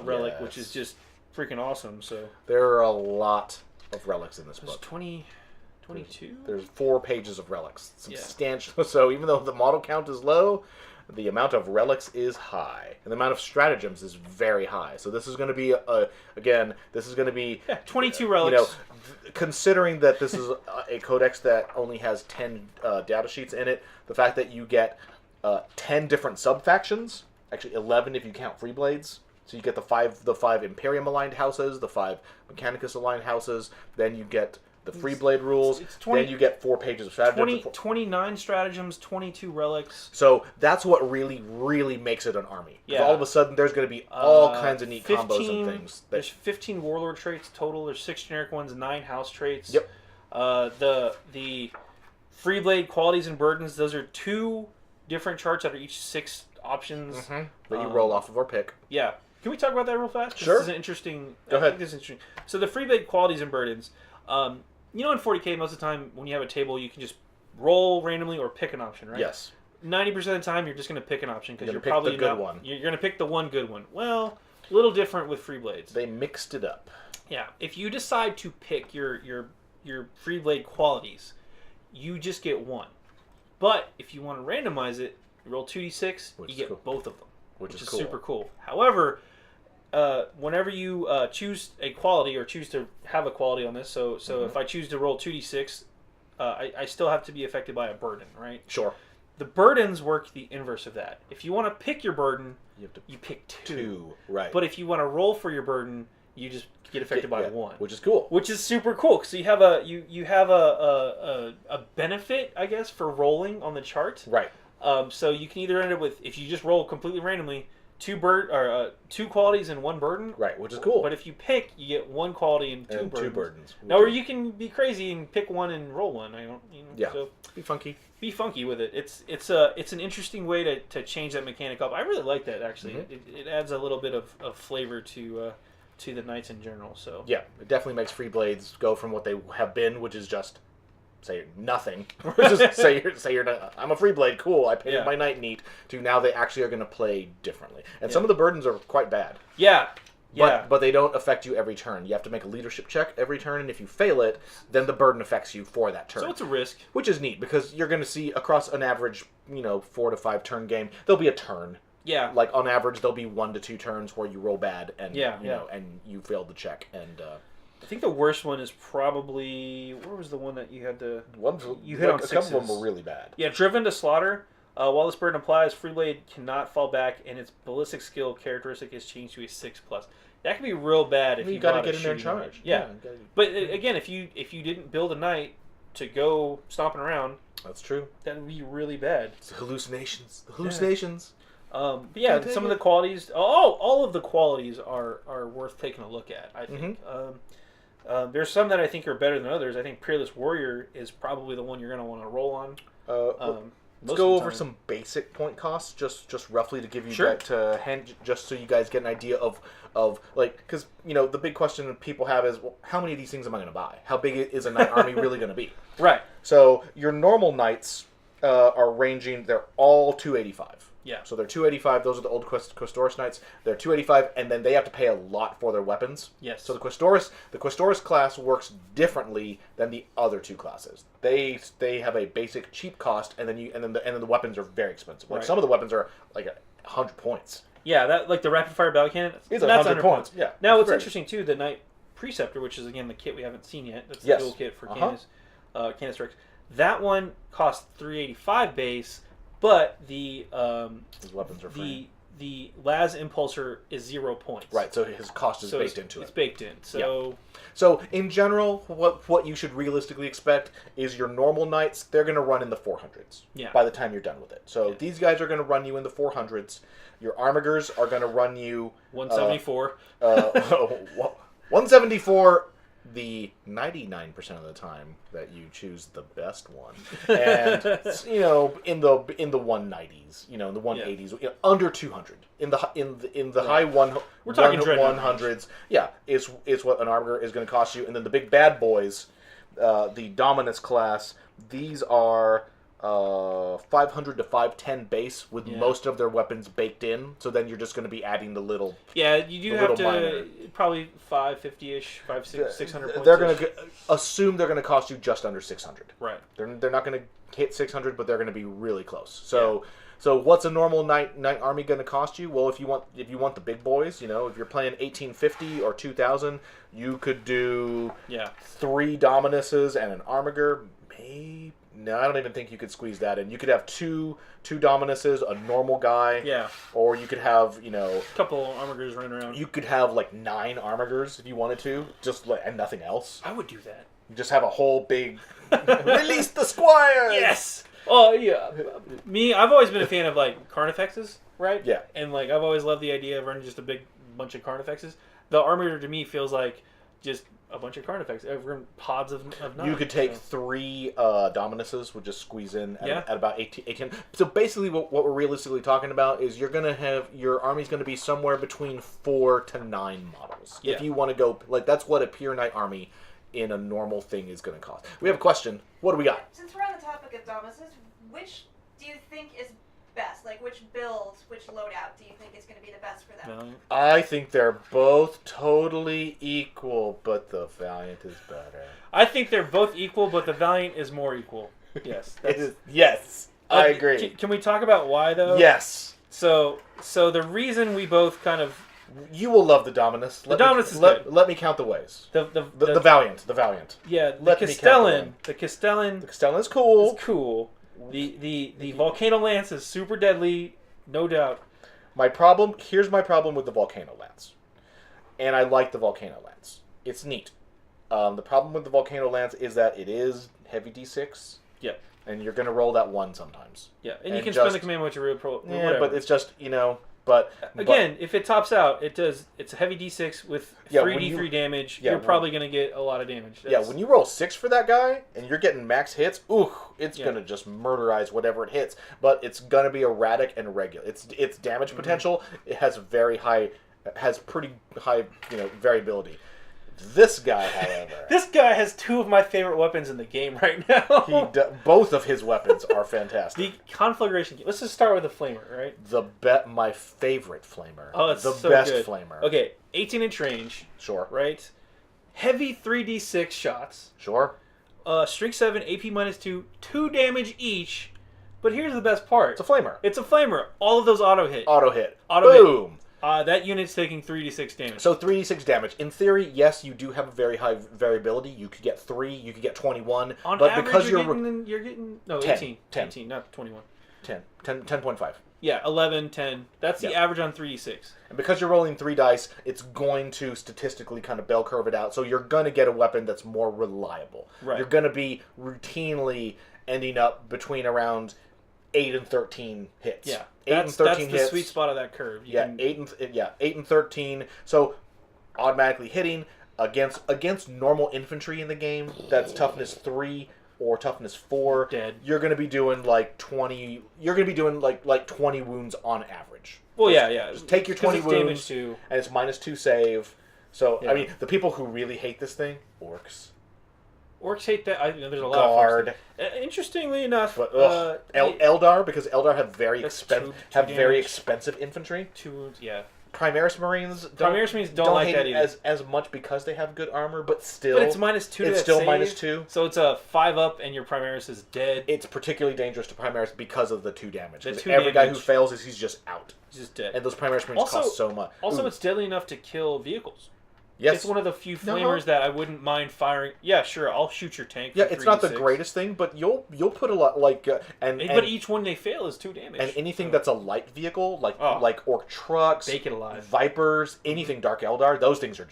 Speaker 2: relic, which is just freaking awesome. So
Speaker 1: there are a lot of relics in this book.
Speaker 2: 22?
Speaker 1: There's 4 pages of relics. Substantial. Yeah. So even though the model count is low, the amount of relics is high, and the amount of stratagems is very high. So this is going to be this is going to be
Speaker 2: 22 relics.
Speaker 1: Considering that this is a codex that only has 10 data sheets in it, the fact that you get 10 different sub factions, actually 11 if you count Freeblades. So you get the five Imperium aligned houses, the 5 Mechanicus aligned houses, then you get the Freeblade rules, it's 20, then you get 4 pages of stratagems.
Speaker 2: 29 stratagems, 22 relics.
Speaker 1: So that's what really, really makes it an army. Yeah. All of a sudden, there's going to be all kinds of neat combos and things.
Speaker 2: There's 15 warlord traits total. There's 6 generic ones, 9 house traits.
Speaker 1: Yep.
Speaker 2: The Freeblade qualities and burdens, those are 2 different charts out of each 6 options.
Speaker 1: Mm-hmm. That you roll off of our pick.
Speaker 2: Yeah. Can we talk about that real fast?
Speaker 1: Sure.
Speaker 2: This is an interesting...
Speaker 1: Go ahead.
Speaker 2: I think this is interesting. So the Freeblade qualities and burdens... in 40K, most of the time, when you have a table, you can just roll randomly or pick an option, right?
Speaker 1: Yes.
Speaker 2: 90% of the time, you're just going to pick an option because you're
Speaker 1: probably the good one.
Speaker 2: You're going to pick the one good one. Well, a little different with Freeblades.
Speaker 1: They mixed it up.
Speaker 2: Yeah. If you decide to pick your Freeblade qualities, you just get 1. But if you want to randomize it, you roll 2d6, you get both of them, which is cool. Super cool. However, whenever you choose a quality or choose to have a quality on this, so if I choose to roll 2d6, I still have to be affected by a burden, right?
Speaker 1: Sure.
Speaker 2: The burdens work the inverse of that. If you want to pick your burden, you pick 2.
Speaker 1: Right.
Speaker 2: But if you want to roll for your burden, you just get affected by 1,
Speaker 1: which is cool.
Speaker 2: Which is super cool. So you have a benefit, I guess, for rolling on the chart.
Speaker 1: Right.
Speaker 2: So you can either end up with, if you just roll completely randomly, 2 qualities and 1 burden.
Speaker 1: Right, which is cool.
Speaker 2: But if you pick, you get 1 quality and 2 burdens.
Speaker 1: 2 burdens.
Speaker 2: Now, or you can be crazy and pick 1 and roll 1.
Speaker 1: Yeah.
Speaker 2: So
Speaker 1: be funky.
Speaker 2: Be funky with it. It's an interesting way to change that mechanic up. I really like that actually. Mm-hmm. It adds a little bit of flavor to the knights in general. So
Speaker 1: yeah, it definitely makes Freeblades go from what they have been, which is just say nothing. Just say you're not, I'm a Freeblade, cool. I painted my knight neat. To now they actually are going to play differently, and some of the burdens are quite bad.
Speaker 2: Yeah. Yeah.
Speaker 1: But they don't affect you every turn. You have to make a leadership check every turn, and if you fail it, then the burden affects you for that turn.
Speaker 2: So it's a risk.
Speaker 1: Which is neat, because you're going to see across an average, 4 to 5 turn game, there'll be a turn.
Speaker 2: Yeah.
Speaker 1: Like on average, there'll be 1 to 2 turns where you roll bad, and and you failed the check. And
Speaker 2: I think the worst one is probably, where was the one that you had to?
Speaker 1: You hit on 6s. A couple of them were really bad.
Speaker 2: Yeah, driven to slaughter. While this burden applies, Freeblade cannot fall back, and its ballistic skill characteristic is changed to a 6+. That can be real bad if you
Speaker 1: got to get in there and charge.
Speaker 2: Yeah. But again, if you didn't build a knight to go stomping around,
Speaker 1: that's true.
Speaker 2: That would be really bad.
Speaker 1: It's hallucinations. The hallucinations.
Speaker 2: But yeah, some of the qualities. All of the qualities are worth taking a look at. I think. There's some that I think are better than others. I think Peerless Warrior is probably the one you're going to want to roll on.
Speaker 1: Let's go over some basic point costs, just roughly to give you just so you guys get an idea of like, because the big question people have is, well, how many of these things am I going to buy? How big is a knight army really going to be?
Speaker 2: Right.
Speaker 1: So your normal knights are ranging. They're all 285.
Speaker 2: Yeah.
Speaker 1: So they're 285. Those are the old Questoris knights. They're 285, and then they have to pay a lot for their weapons.
Speaker 2: Yes.
Speaker 1: So the Questoris class works differently than the other two classes. They have a basic cheap cost, and then the weapons are very expensive. Like some of the weapons are like 100 points.
Speaker 2: Yeah, that like the rapid fire battle cannon.
Speaker 1: That's 100 points. Yeah.
Speaker 2: Now what's interesting too, the Knight Preceptor, which is again the kit we haven't seen yet. That's the dual kit for Canis Rex. That one costs 385 base. But his
Speaker 1: weapons are free.
Speaker 2: The Laz Impulsor is 0 points.
Speaker 1: Right, so his cost is baked into it.
Speaker 2: It's baked in.
Speaker 1: So in general, what you should realistically expect is your normal knights, they're going to run in the 400s by the time you're done with it. So these guys are going to run you in the 400s. Your Armigers are going to run you
Speaker 2: 174.
Speaker 1: 174 the 99% of the time that you choose the best one, and in the 190s, in the 180s, under 200, in the high
Speaker 2: we're talking
Speaker 1: 100s, is what an armor is going to cost you. And then the big bad boys, the Dominus class, these are 500 to 510 base with most of their weapons baked in. So then you're just going to be adding the little. Yeah,
Speaker 2: you do have to probably 550-ish, 600 points.
Speaker 1: They're going to assume they're going to cost you just under 600.
Speaker 2: Right.
Speaker 1: They're not going to hit 600, but they're going to be really close. So. Yeah. So what's a normal knight army going to cost you? Well, if you want the big boys, if you're playing 1850 or 2000, you could do 3 Dominuses and an Armiger. Maybe. No, I don't even think you could squeeze that in. You could have two Dominuses, a normal guy. Yeah. Or you could have,
Speaker 2: a couple Armigers running around.
Speaker 1: You could have like 9 Armigers if you wanted to, and nothing else.
Speaker 2: I would do that.
Speaker 1: You just have a whole big release the squires.
Speaker 2: Yes. Oh yeah. I've always been a fan of like Carnifexes, right?
Speaker 1: Yeah.
Speaker 2: And like I've always loved the idea of running just a big bunch of Carnifexes. The Armiger to me feels like just a bunch of Carnifex, pods of 9.
Speaker 1: You could take 3 Dominuses, would just squeeze in at about 18. So basically what we're realistically talking about is you're going to have, your army's going to be somewhere between 4 to 9 models. Yeah. If you want to go, like that's what a pure knight army in a normal thing is going to cost. We have a question. What do we got?
Speaker 3: Since we're on the topic of Dominuses, which do you think is best? Like which build, which loadout do you think is going to be the best for them?
Speaker 1: I think they're both totally equal, but the Valiant is better.
Speaker 2: I think they're both equal, but the Valiant is more equal. Yes.
Speaker 1: Yes, I agree.
Speaker 2: Can we talk about why though?
Speaker 1: Yes.
Speaker 2: So the reason we both kind of...
Speaker 1: You will love the Dominus.
Speaker 2: Dominus is good.
Speaker 1: Let me count the ways.
Speaker 2: The
Speaker 1: Valiant. The Valiant.
Speaker 2: Yeah, the Castellan. The
Speaker 1: Castellan is cool.
Speaker 2: It's cool. The Volcano Lance is super deadly, no doubt.
Speaker 1: Here's my problem with the Volcano Lance. And I like the Volcano Lance. It's neat. The problem with the Volcano Lance is that it is heavy D6.
Speaker 2: Yeah.
Speaker 1: And you're going to roll that 1 sometimes.
Speaker 2: Yeah, and you can spend the command point to roll.
Speaker 1: Yeah, but it's just,
Speaker 2: Again, if it tops out, it's a heavy D6 with 3d3 damage. You're probably going to get a lot of damage.
Speaker 1: When you roll 6 for that guy and you're getting max hits, it's going to just murderize whatever it hits. But it's going to be erratic and regular. Its damage potential, it has pretty high, variability. This guy, however...
Speaker 2: This guy has 2 of my favorite weapons in the game right now.
Speaker 1: Both of his weapons are fantastic.
Speaker 2: The Conflagration... Let's just start with the Flamer, right?
Speaker 1: My favorite Flamer.
Speaker 2: Oh, it's
Speaker 1: the
Speaker 2: so
Speaker 1: best
Speaker 2: good.
Speaker 1: Flamer.
Speaker 2: Okay, 18-inch range.
Speaker 1: Sure.
Speaker 2: Right? Heavy 3d6 shots.
Speaker 1: Sure.
Speaker 2: Strength 7, AP -2, 2 damage each. But here's the best part.
Speaker 1: It's a flamer.
Speaker 2: All of those auto hit.
Speaker 1: Boom.
Speaker 2: That unit's taking 3d6 damage.
Speaker 1: So 3d6 damage. In theory, yes, you do have a very high variability. You could get 3, you could get 21.
Speaker 2: On
Speaker 1: but
Speaker 2: average,
Speaker 1: because
Speaker 2: you're getting
Speaker 1: 10,
Speaker 2: 18, not 21.
Speaker 1: 10.5.
Speaker 2: Yeah, 11, 10. That's the average on 3d6.
Speaker 1: And because you're rolling 3 dice, it's going to statistically kind of bell curve it out. So you're going to get a weapon that's more reliable.
Speaker 2: Right.
Speaker 1: You're going to be routinely ending up between around 8 and 13 hits.
Speaker 2: Yeah,
Speaker 1: 8 and 13
Speaker 2: that's the sweet spot of that curve.
Speaker 1: 8 and 13. So automatically hitting. against normal infantry in the game, that's toughness 3 or toughness 4.
Speaker 2: Dead.
Speaker 1: You're going to be doing like 20. You're going to be doing like 20 wounds on average.
Speaker 2: Well, yeah.
Speaker 1: Just take your 20 wounds,
Speaker 2: too.
Speaker 1: and it's -2 save. So
Speaker 2: Yeah.
Speaker 1: I mean, the people who really hate this thing, orcs.
Speaker 2: Orcs hate that. There's a lot
Speaker 1: Guard.
Speaker 2: of interestingly enough,
Speaker 1: But, Eldar, because Eldar have very
Speaker 2: damage.
Speaker 1: expensive infantry.
Speaker 2: 2 wounds. Yeah.
Speaker 1: Primaris Marines
Speaker 2: don't like
Speaker 1: hate
Speaker 2: that
Speaker 1: it
Speaker 2: either.
Speaker 1: as much because they have good armor, but still.
Speaker 2: But it's -2 to
Speaker 1: It's
Speaker 2: that
Speaker 1: still
Speaker 2: save,
Speaker 1: -2.
Speaker 2: So it's a 5 up, and your Primaris is dead.
Speaker 1: It's particularly dangerous to Primaris because of the 2 damage.
Speaker 2: The 2
Speaker 1: every guy who
Speaker 2: damage.
Speaker 1: fails he's just out.
Speaker 2: He's just dead.
Speaker 1: And those Primaris Marines cost so much.
Speaker 2: Also,
Speaker 1: Ooh.
Speaker 2: it's deadly enough to kill vehicles.
Speaker 1: Yes.
Speaker 2: It's one of the few flamers that I wouldn't mind firing. Yeah, sure, I'll shoot your tank.
Speaker 1: Yeah,
Speaker 2: for
Speaker 1: it's not the
Speaker 2: 3d6.
Speaker 1: greatest thing, but you'll put a lot
Speaker 2: but each one they fail is 2 damage.
Speaker 1: And anything that's a light vehicle, like orc trucks,
Speaker 2: bake it alive.
Speaker 1: Vipers, anything Dark Eldar, those things are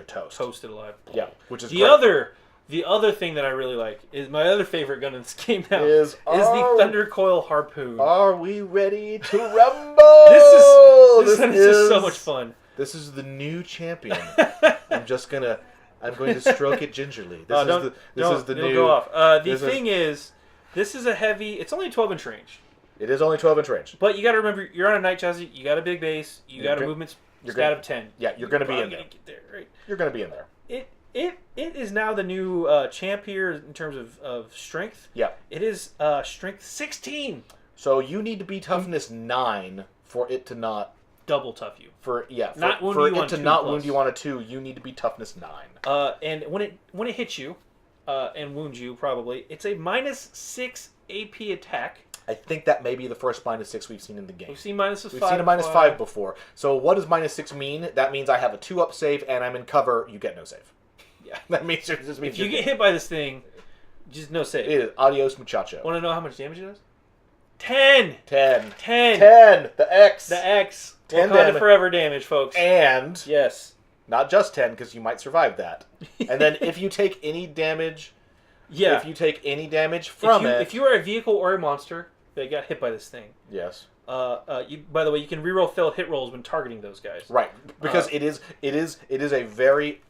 Speaker 1: toast.
Speaker 2: Toasted alive.
Speaker 1: Yeah, which is
Speaker 2: the other thing that I really like is my other favorite gun in this game now is the Thunder Coil Harpoon.
Speaker 1: Are we ready to rumble?
Speaker 2: This is just so much fun.
Speaker 1: This is the new champion. I'm going to stroke it gingerly. This is the new.
Speaker 2: Go off. The thing is, this is a heavy. It's only 12-inch range.
Speaker 1: It is only 12-inch range.
Speaker 2: But you got to remember, you're on a knight chassis. You got a big base. You got a movement stat of 10.
Speaker 1: Yeah, you're going to be in there.
Speaker 2: Get there, right?
Speaker 1: You're going to be in there.
Speaker 2: It is now the new champ here in terms of strength.
Speaker 1: Yeah.
Speaker 2: It is strength 16.
Speaker 1: So you need to be toughness 9 for it to not
Speaker 2: double tough you.
Speaker 1: For it to
Speaker 2: not
Speaker 1: wound you on a 2, you need to be toughness 9.
Speaker 2: And when it hits you, and wounds you probably, it's a -6 AP attack.
Speaker 1: I think that may be the first -6 we've seen in the game.
Speaker 2: We've seen -5.
Speaker 1: We've seen a -5 before. So what does -6 mean? That means I have a 2-up save and I'm in cover. You get no save.
Speaker 2: Yeah,
Speaker 1: that means if
Speaker 2: you get hit by this thing, just no save.
Speaker 1: It is adios muchacho.
Speaker 2: Want to know how much damage it does? 10.
Speaker 1: 10.
Speaker 2: 10.
Speaker 1: 10. The X.
Speaker 2: The X.
Speaker 1: 10
Speaker 2: Wakanda forever damage, folks.
Speaker 1: And
Speaker 2: yes,
Speaker 1: not just 10 because you might survive that. And then if you take any damage, if you take any damage from it,
Speaker 2: if you are a vehicle or a monster that got hit by this thing,
Speaker 1: yes.
Speaker 2: By the way, you can reroll failed hit rolls when targeting those guys.
Speaker 1: Right, because it is a very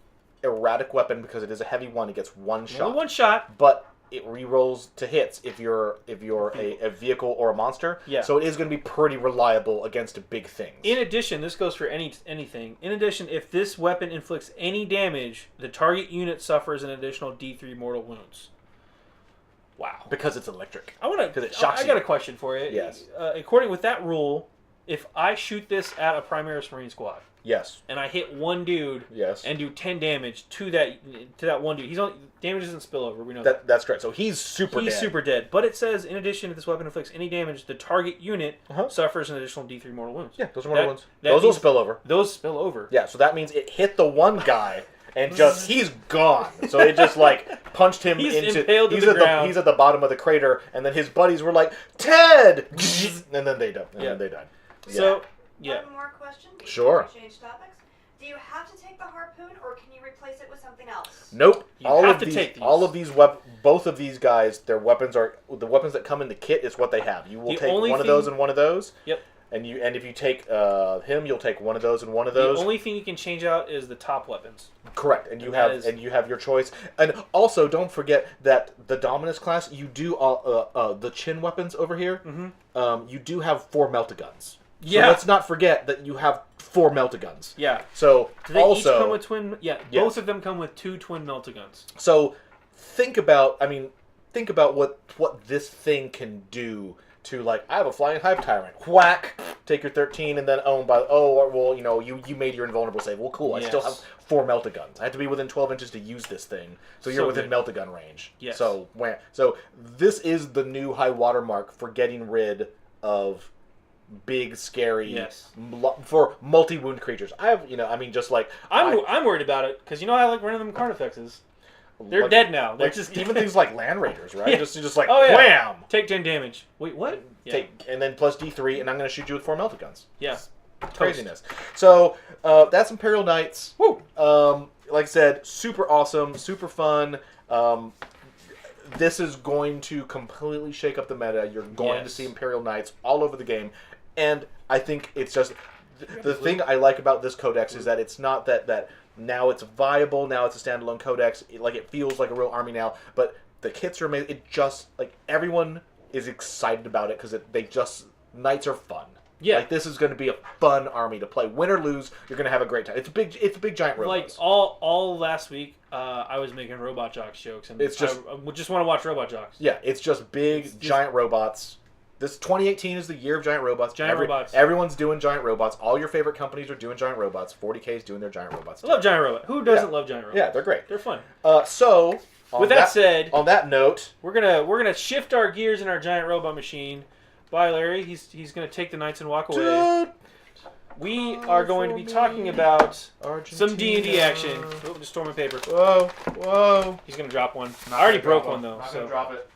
Speaker 1: erratic weapon because it is a heavy one. It gets one shot.
Speaker 2: Only one shot,
Speaker 1: but it rerolls to hits if you're a vehicle or a monster.
Speaker 2: Yeah.
Speaker 1: So it is going to be pretty reliable against big things.
Speaker 2: In addition, this goes for anything. In addition, if this weapon inflicts any damage, the target unit suffers an additional D3 mortal wounds. Wow.
Speaker 1: Because it's electric.
Speaker 2: Because it shocks you. I got a question for you.
Speaker 1: Yes.
Speaker 2: According with that rule, if I shoot this at a Primaris Marine squad,
Speaker 1: yes,
Speaker 2: and I hit one dude,
Speaker 1: yes,
Speaker 2: and do 10 damage to that one dude, damage doesn't spill over. We know that.
Speaker 1: That's correct. So he's super
Speaker 2: dead. But it says, in addition, if this weapon inflicts any damage, the target unit suffers an additional D3 mortal wounds.
Speaker 1: Yeah, those are mortal wounds. Those will spill over.
Speaker 2: Those spill over.
Speaker 1: Yeah, so that means it hit the one guy. And he's gone. So it just punched him into.
Speaker 2: Impaled to the ground.
Speaker 1: He's at the bottom of the crater, and then his buddies were like, "Ted!" And then they died.
Speaker 2: Yeah.
Speaker 1: Yeah.
Speaker 2: So, yeah.
Speaker 3: One more question.
Speaker 1: Sure.
Speaker 3: Change topics. Do you have to take the harpoon, or can you replace it with something else?
Speaker 1: Nope.
Speaker 2: Take these.
Speaker 1: Both of these guys, their weapons are the weapons that come in the kit is what they have. You will take one of those and one of those.
Speaker 2: Yep.
Speaker 1: And if you take him, you'll take one of those and one of those.
Speaker 2: The only thing you can change out is the top weapons.
Speaker 1: Correct, and you have your choice. And also, don't forget that the Dominus class, you do the chin weapons over here.
Speaker 2: Mm-hmm.
Speaker 1: You do have 4 meltaguns.
Speaker 2: Yeah.
Speaker 1: So let's not forget that you have 4 meltaguns.
Speaker 2: Yeah.
Speaker 1: So
Speaker 2: do they
Speaker 1: also
Speaker 2: each come with twin? Yeah. Yes. Both of them come with 2 twin meltaguns.
Speaker 1: So think about what this thing can do. To I have a flying hype tyrant. Whack! Take your 13 and then you made your invulnerable save. Well, cool. I still have 4 meltaguns. I have to be within 12 inches to use this thing. So you're within meltagun range.
Speaker 2: Yes.
Speaker 1: So this is the new high watermark for getting rid of big, scary, for multi-wound creatures. I'm
Speaker 2: worried about it because I like running them carnifexes. They're dead now. They're just
Speaker 1: even things like land raiders, right?
Speaker 2: Yeah.
Speaker 1: Just wham!
Speaker 2: Take 10 damage. Wait, what?
Speaker 1: Yeah. And then plus D3, and I'm going to shoot you with 4 meltaguns.
Speaker 2: Yeah.
Speaker 1: Craziness. So that's Imperial Knights. Woo! Like I said, super awesome, super fun. This is going to completely shake up the meta. You're going to see Imperial Knights all over the game, and I think it's just the thing I like about this codex is that it's not that Now it's viable. Now it's a standalone codex. It feels like a real army now. But the kits are amazing. It just everyone is excited about it because knights are fun. Yeah, this is going to be a fun army to play. Win or lose, you're going to have a great time. It's a big giant robots.
Speaker 2: All last week, I was making Robot Jocks jokes, and I just want to watch Robot Jocks.
Speaker 1: Yeah, it's just giant robots. This 2018 is the year of giant robots.
Speaker 2: Robots.
Speaker 1: Everyone's doing giant robots. All your favorite companies are doing giant robots. 40K is doing their giant robots.
Speaker 2: I love giant robots. Who doesn't love giant robots?
Speaker 1: Yeah, they're great.
Speaker 2: They're fun.
Speaker 1: With that
Speaker 2: said,
Speaker 1: on that note,
Speaker 2: we're gonna shift our gears in our giant robot machine. Bye, Larry. He's gonna take the knights and walk away.
Speaker 1: Dude.
Speaker 2: We are going to be talking about some D&D action. Oh, just tore my paper.
Speaker 1: Whoa.
Speaker 2: He's gonna drop one. I already broke one though.
Speaker 1: Not gonna drop it.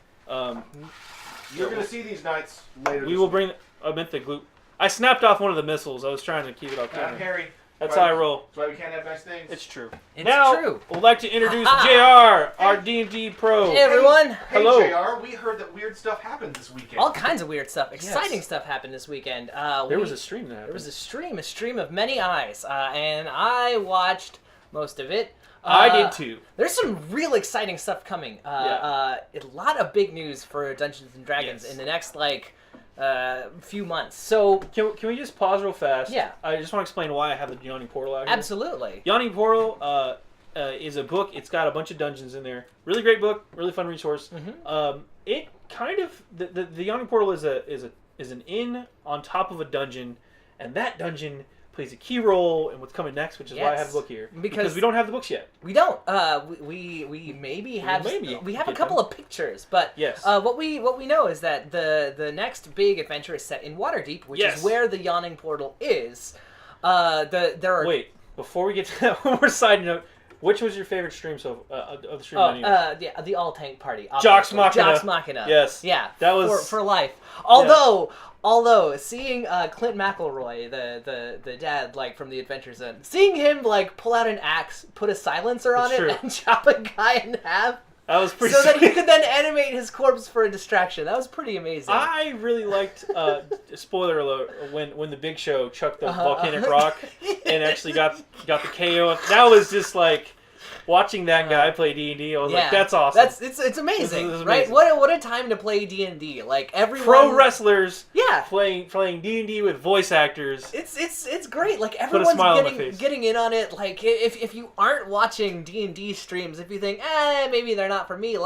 Speaker 1: You're gonna see these knights later.
Speaker 2: We will bring. I meant the glue. I snapped off one of the missiles. I was trying to keep it up there.
Speaker 1: Harry.
Speaker 2: That's how I roll.
Speaker 1: That's why we can't have nice things.
Speaker 2: It's true.
Speaker 4: It's true.
Speaker 2: We'd like to introduce JR, our D&D pro.
Speaker 4: Hey, everyone.
Speaker 1: Hello. Hey, JR. We heard that weird stuff happened this weekend.
Speaker 4: All kinds of weird stuff. Exciting stuff happened this weekend.
Speaker 2: There was a stream that happened.
Speaker 4: There was a stream of many eyes, and I watched most of it.
Speaker 2: I did too.
Speaker 4: There's some real exciting stuff coming. A lot of big news for Dungeons and Dragons in the next few months. So
Speaker 2: can we just pause real fast?
Speaker 4: Yeah.
Speaker 2: I just want to explain why I have the Yawning Portal out here.
Speaker 4: Absolutely.
Speaker 2: Yawning Portal is a book. It's got a bunch of dungeons in there. Really great book. Really fun resource.
Speaker 4: Mm-hmm.
Speaker 2: It kind of the Yawning Portal is an inn on top of a dungeon, and that dungeon plays a key role in what's coming next, which is why I have the book here. Because we don't have the books yet.
Speaker 4: We don't. We maybe have. We have a couple of pictures, but what we know is that the next big adventure is set in Waterdeep, which is where the Yawning Portal is.
Speaker 2: Wait, before we get to that, one more side note. Which was your favorite stream of the stream?
Speaker 4: The All Tank Party.
Speaker 2: Jox Machina.
Speaker 4: Jox Machina.
Speaker 2: Yes.
Speaker 4: Yeah.
Speaker 2: That was
Speaker 4: for life. Although seeing Clint McElroy, the dad from the Adventure Zone, seeing him pull out an axe, put a silencer on it, and chop a guy in half.
Speaker 2: That was pretty.
Speaker 4: So that he could then animate his corpse for a distraction. That was pretty amazing.
Speaker 2: I really liked. Spoiler alert: when the Big Show chucked the volcanic rock and actually got the KO. That was just watching that guy play D&D. I was like, that's awesome.
Speaker 4: It's amazing,
Speaker 2: this is
Speaker 4: right?
Speaker 2: amazing.
Speaker 4: What a time to play D&D. Everyone
Speaker 2: pro wrestlers. Playing D&D with voice actors.
Speaker 4: It's great. Everyone's getting in on it. If you aren't watching D&D streams, if you think maybe they're not for me,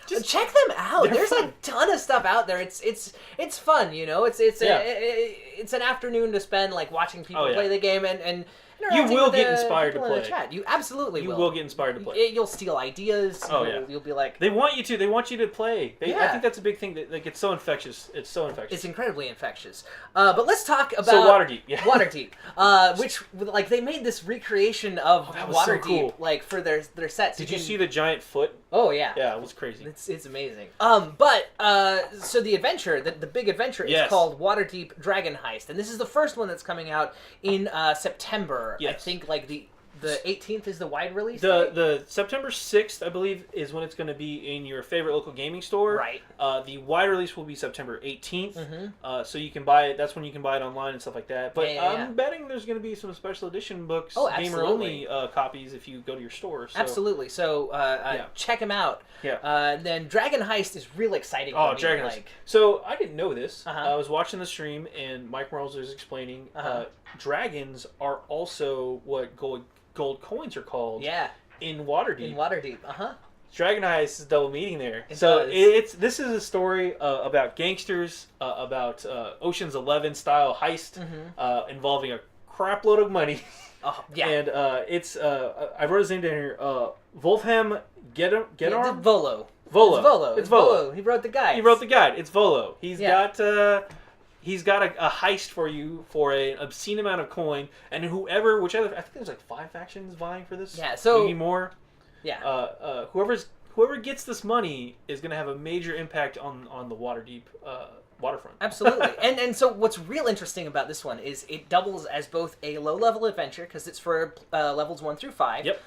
Speaker 4: just check them out. There's a ton of stuff out there. It's fun, it's an afternoon to spend watching people play the game and
Speaker 2: you will get inspired to play.
Speaker 4: Chat. You absolutely will.
Speaker 2: You will get inspired to play.
Speaker 4: You'll steal ideas. You'll be like...
Speaker 2: They want you to. They want you to play. I think that's a big thing. That it's so infectious. It's so infectious.
Speaker 4: It's incredibly infectious. But let's talk about...
Speaker 2: Waterdeep. Yeah.
Speaker 4: Waterdeep. Which, they made this recreation of Waterdeep,
Speaker 2: so cool.
Speaker 4: For their sets.
Speaker 2: Did you see the giant foot?
Speaker 4: Oh, yeah.
Speaker 2: Yeah, it was crazy.
Speaker 4: It's amazing. So the adventure, the big adventure is called Waterdeep Dragon Heist. And this is the first one that's coming out in September. Yes. I think the 18th is the wide release.
Speaker 2: The September 6th, I believe, is when it's going to be in your favorite local gaming store.
Speaker 4: Right.
Speaker 2: The wide release will be September 18th. So you can buy it. That's when you can buy it online and stuff like that. But I'm betting there's going to be some special edition books, gamer only copies if you go to your store. So.
Speaker 4: Absolutely. So check them out. Yeah. Then Dragon Heist is real exciting.
Speaker 2: Oh, Dragon Heist. So I didn't know this. I was watching the stream and Mike Morales was explaining dragons are also what gold coins are called. Yeah. In Waterdeep. Dragon Heist is double meeting there. This is a story about gangsters, about Ocean's 11 style heist, involving a crap load of money. Oh, yeah. And I wrote his name down here. Wolfham Gedarm?
Speaker 4: Volo.
Speaker 2: It's Volo.
Speaker 4: He wrote the guide.
Speaker 2: It's Volo. He's got a heist for you for an obscene amount of coin, and whichever I think there's 5 factions vying for this.
Speaker 4: Yeah, so
Speaker 2: maybe more.
Speaker 4: Yeah.
Speaker 2: Whoever gets this money is going to have a major impact on the Waterdeep waterfront.
Speaker 4: Absolutely. and so what's real interesting about this one is it doubles as both a low level adventure because it's for levels 1 through 5.
Speaker 2: Yep.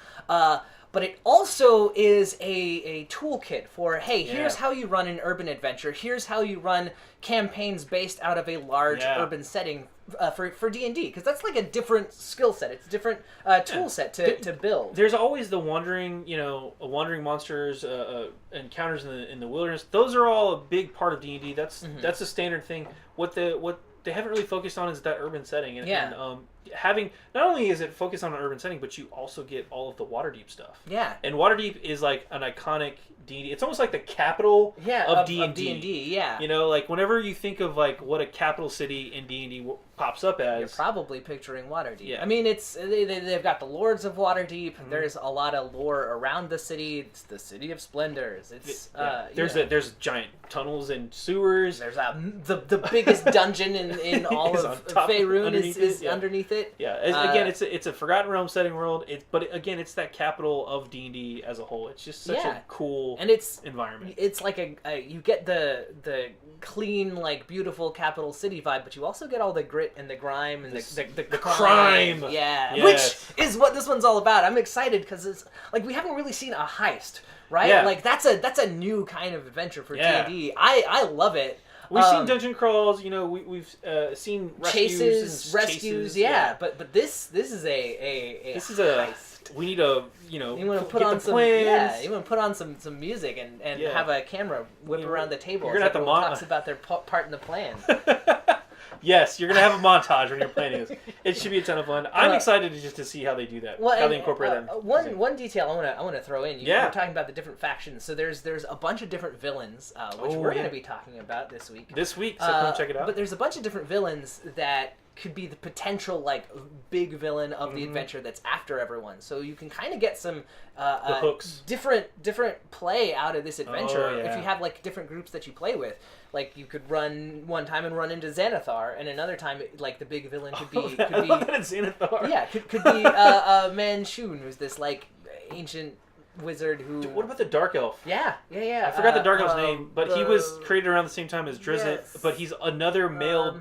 Speaker 4: but it also is a toolkit for, hey, here's how you run an urban adventure. Here's how you run campaigns based out of a large urban setting for D&D, because that's like a different skill set. It's a different tool set to build.
Speaker 2: There's always the wandering monsters, encounters in the wilderness. Those are all a big part of D&D. That's a standard thing. What they haven't really focused on is that urban setting, and having, not only is it focused on an urban setting, but you also get all of the Waterdeep stuff.
Speaker 4: Yeah.
Speaker 2: And Waterdeep is like an iconic D&D. It's almost like the capital of D&D.
Speaker 4: Of D&D, yeah.
Speaker 2: You know, like whenever you think of like what a capital city in D&D pops up as,
Speaker 4: you're probably picturing Waterdeep.
Speaker 2: Yeah.
Speaker 4: I mean, it's they've got the Lords of Waterdeep. There's a lot of lore around the city. It's the City of Splendors. It's
Speaker 2: there's giant tunnels and sewers.
Speaker 4: There's the biggest dungeon in all of Faerun is underneath it.
Speaker 2: Yeah, again, it's a Forgotten Realm setting world. But again, it's that capital of D&D as a whole. It's just such a cool environment.
Speaker 4: It's like you get the clean, like beautiful capital city vibe, but you also get all the grit and the grime and the crime. Yeah, yes. Which is what this one's all about. I'm excited because it's like we haven't really seen a heist, right? Yeah. Like that's a new kind of adventure for D&D. I love it.
Speaker 2: We've seen dungeon crawls, we've seen
Speaker 4: rescues, yeah. But this is a heist.
Speaker 2: We need a
Speaker 4: you want to put on some plans. Yeah, you want to put on some music and have a camera whip around the table.
Speaker 2: You're gonna have to
Speaker 4: talks about their part in the plan.
Speaker 2: Yes, you're gonna have a montage when you're planning this. It should be a ton of fun. I'm excited just to see how they do that. How they incorporate that.
Speaker 4: One detail I want to throw in. You're talking about the different factions. So there's a bunch of different villains, which we're going to be talking about this week.
Speaker 2: So come check it out.
Speaker 4: But there's a bunch of different villains that could be the potential like big villain of the adventure that's after everyone. So you can kind of get some
Speaker 2: the hooks.
Speaker 4: different play out of this adventure if you have like different groups that you play with. Like you could run one time and run into Xanathar, and another time like the big villain could be
Speaker 2: Xanathar.
Speaker 4: Yeah, could be Manchun, who's this like ancient wizard who.
Speaker 2: Dude, what about the Dark Elf?
Speaker 4: Yeah.
Speaker 2: I forgot the Dark Elf's name, but he was created around the same time as Drizzt. But he's another male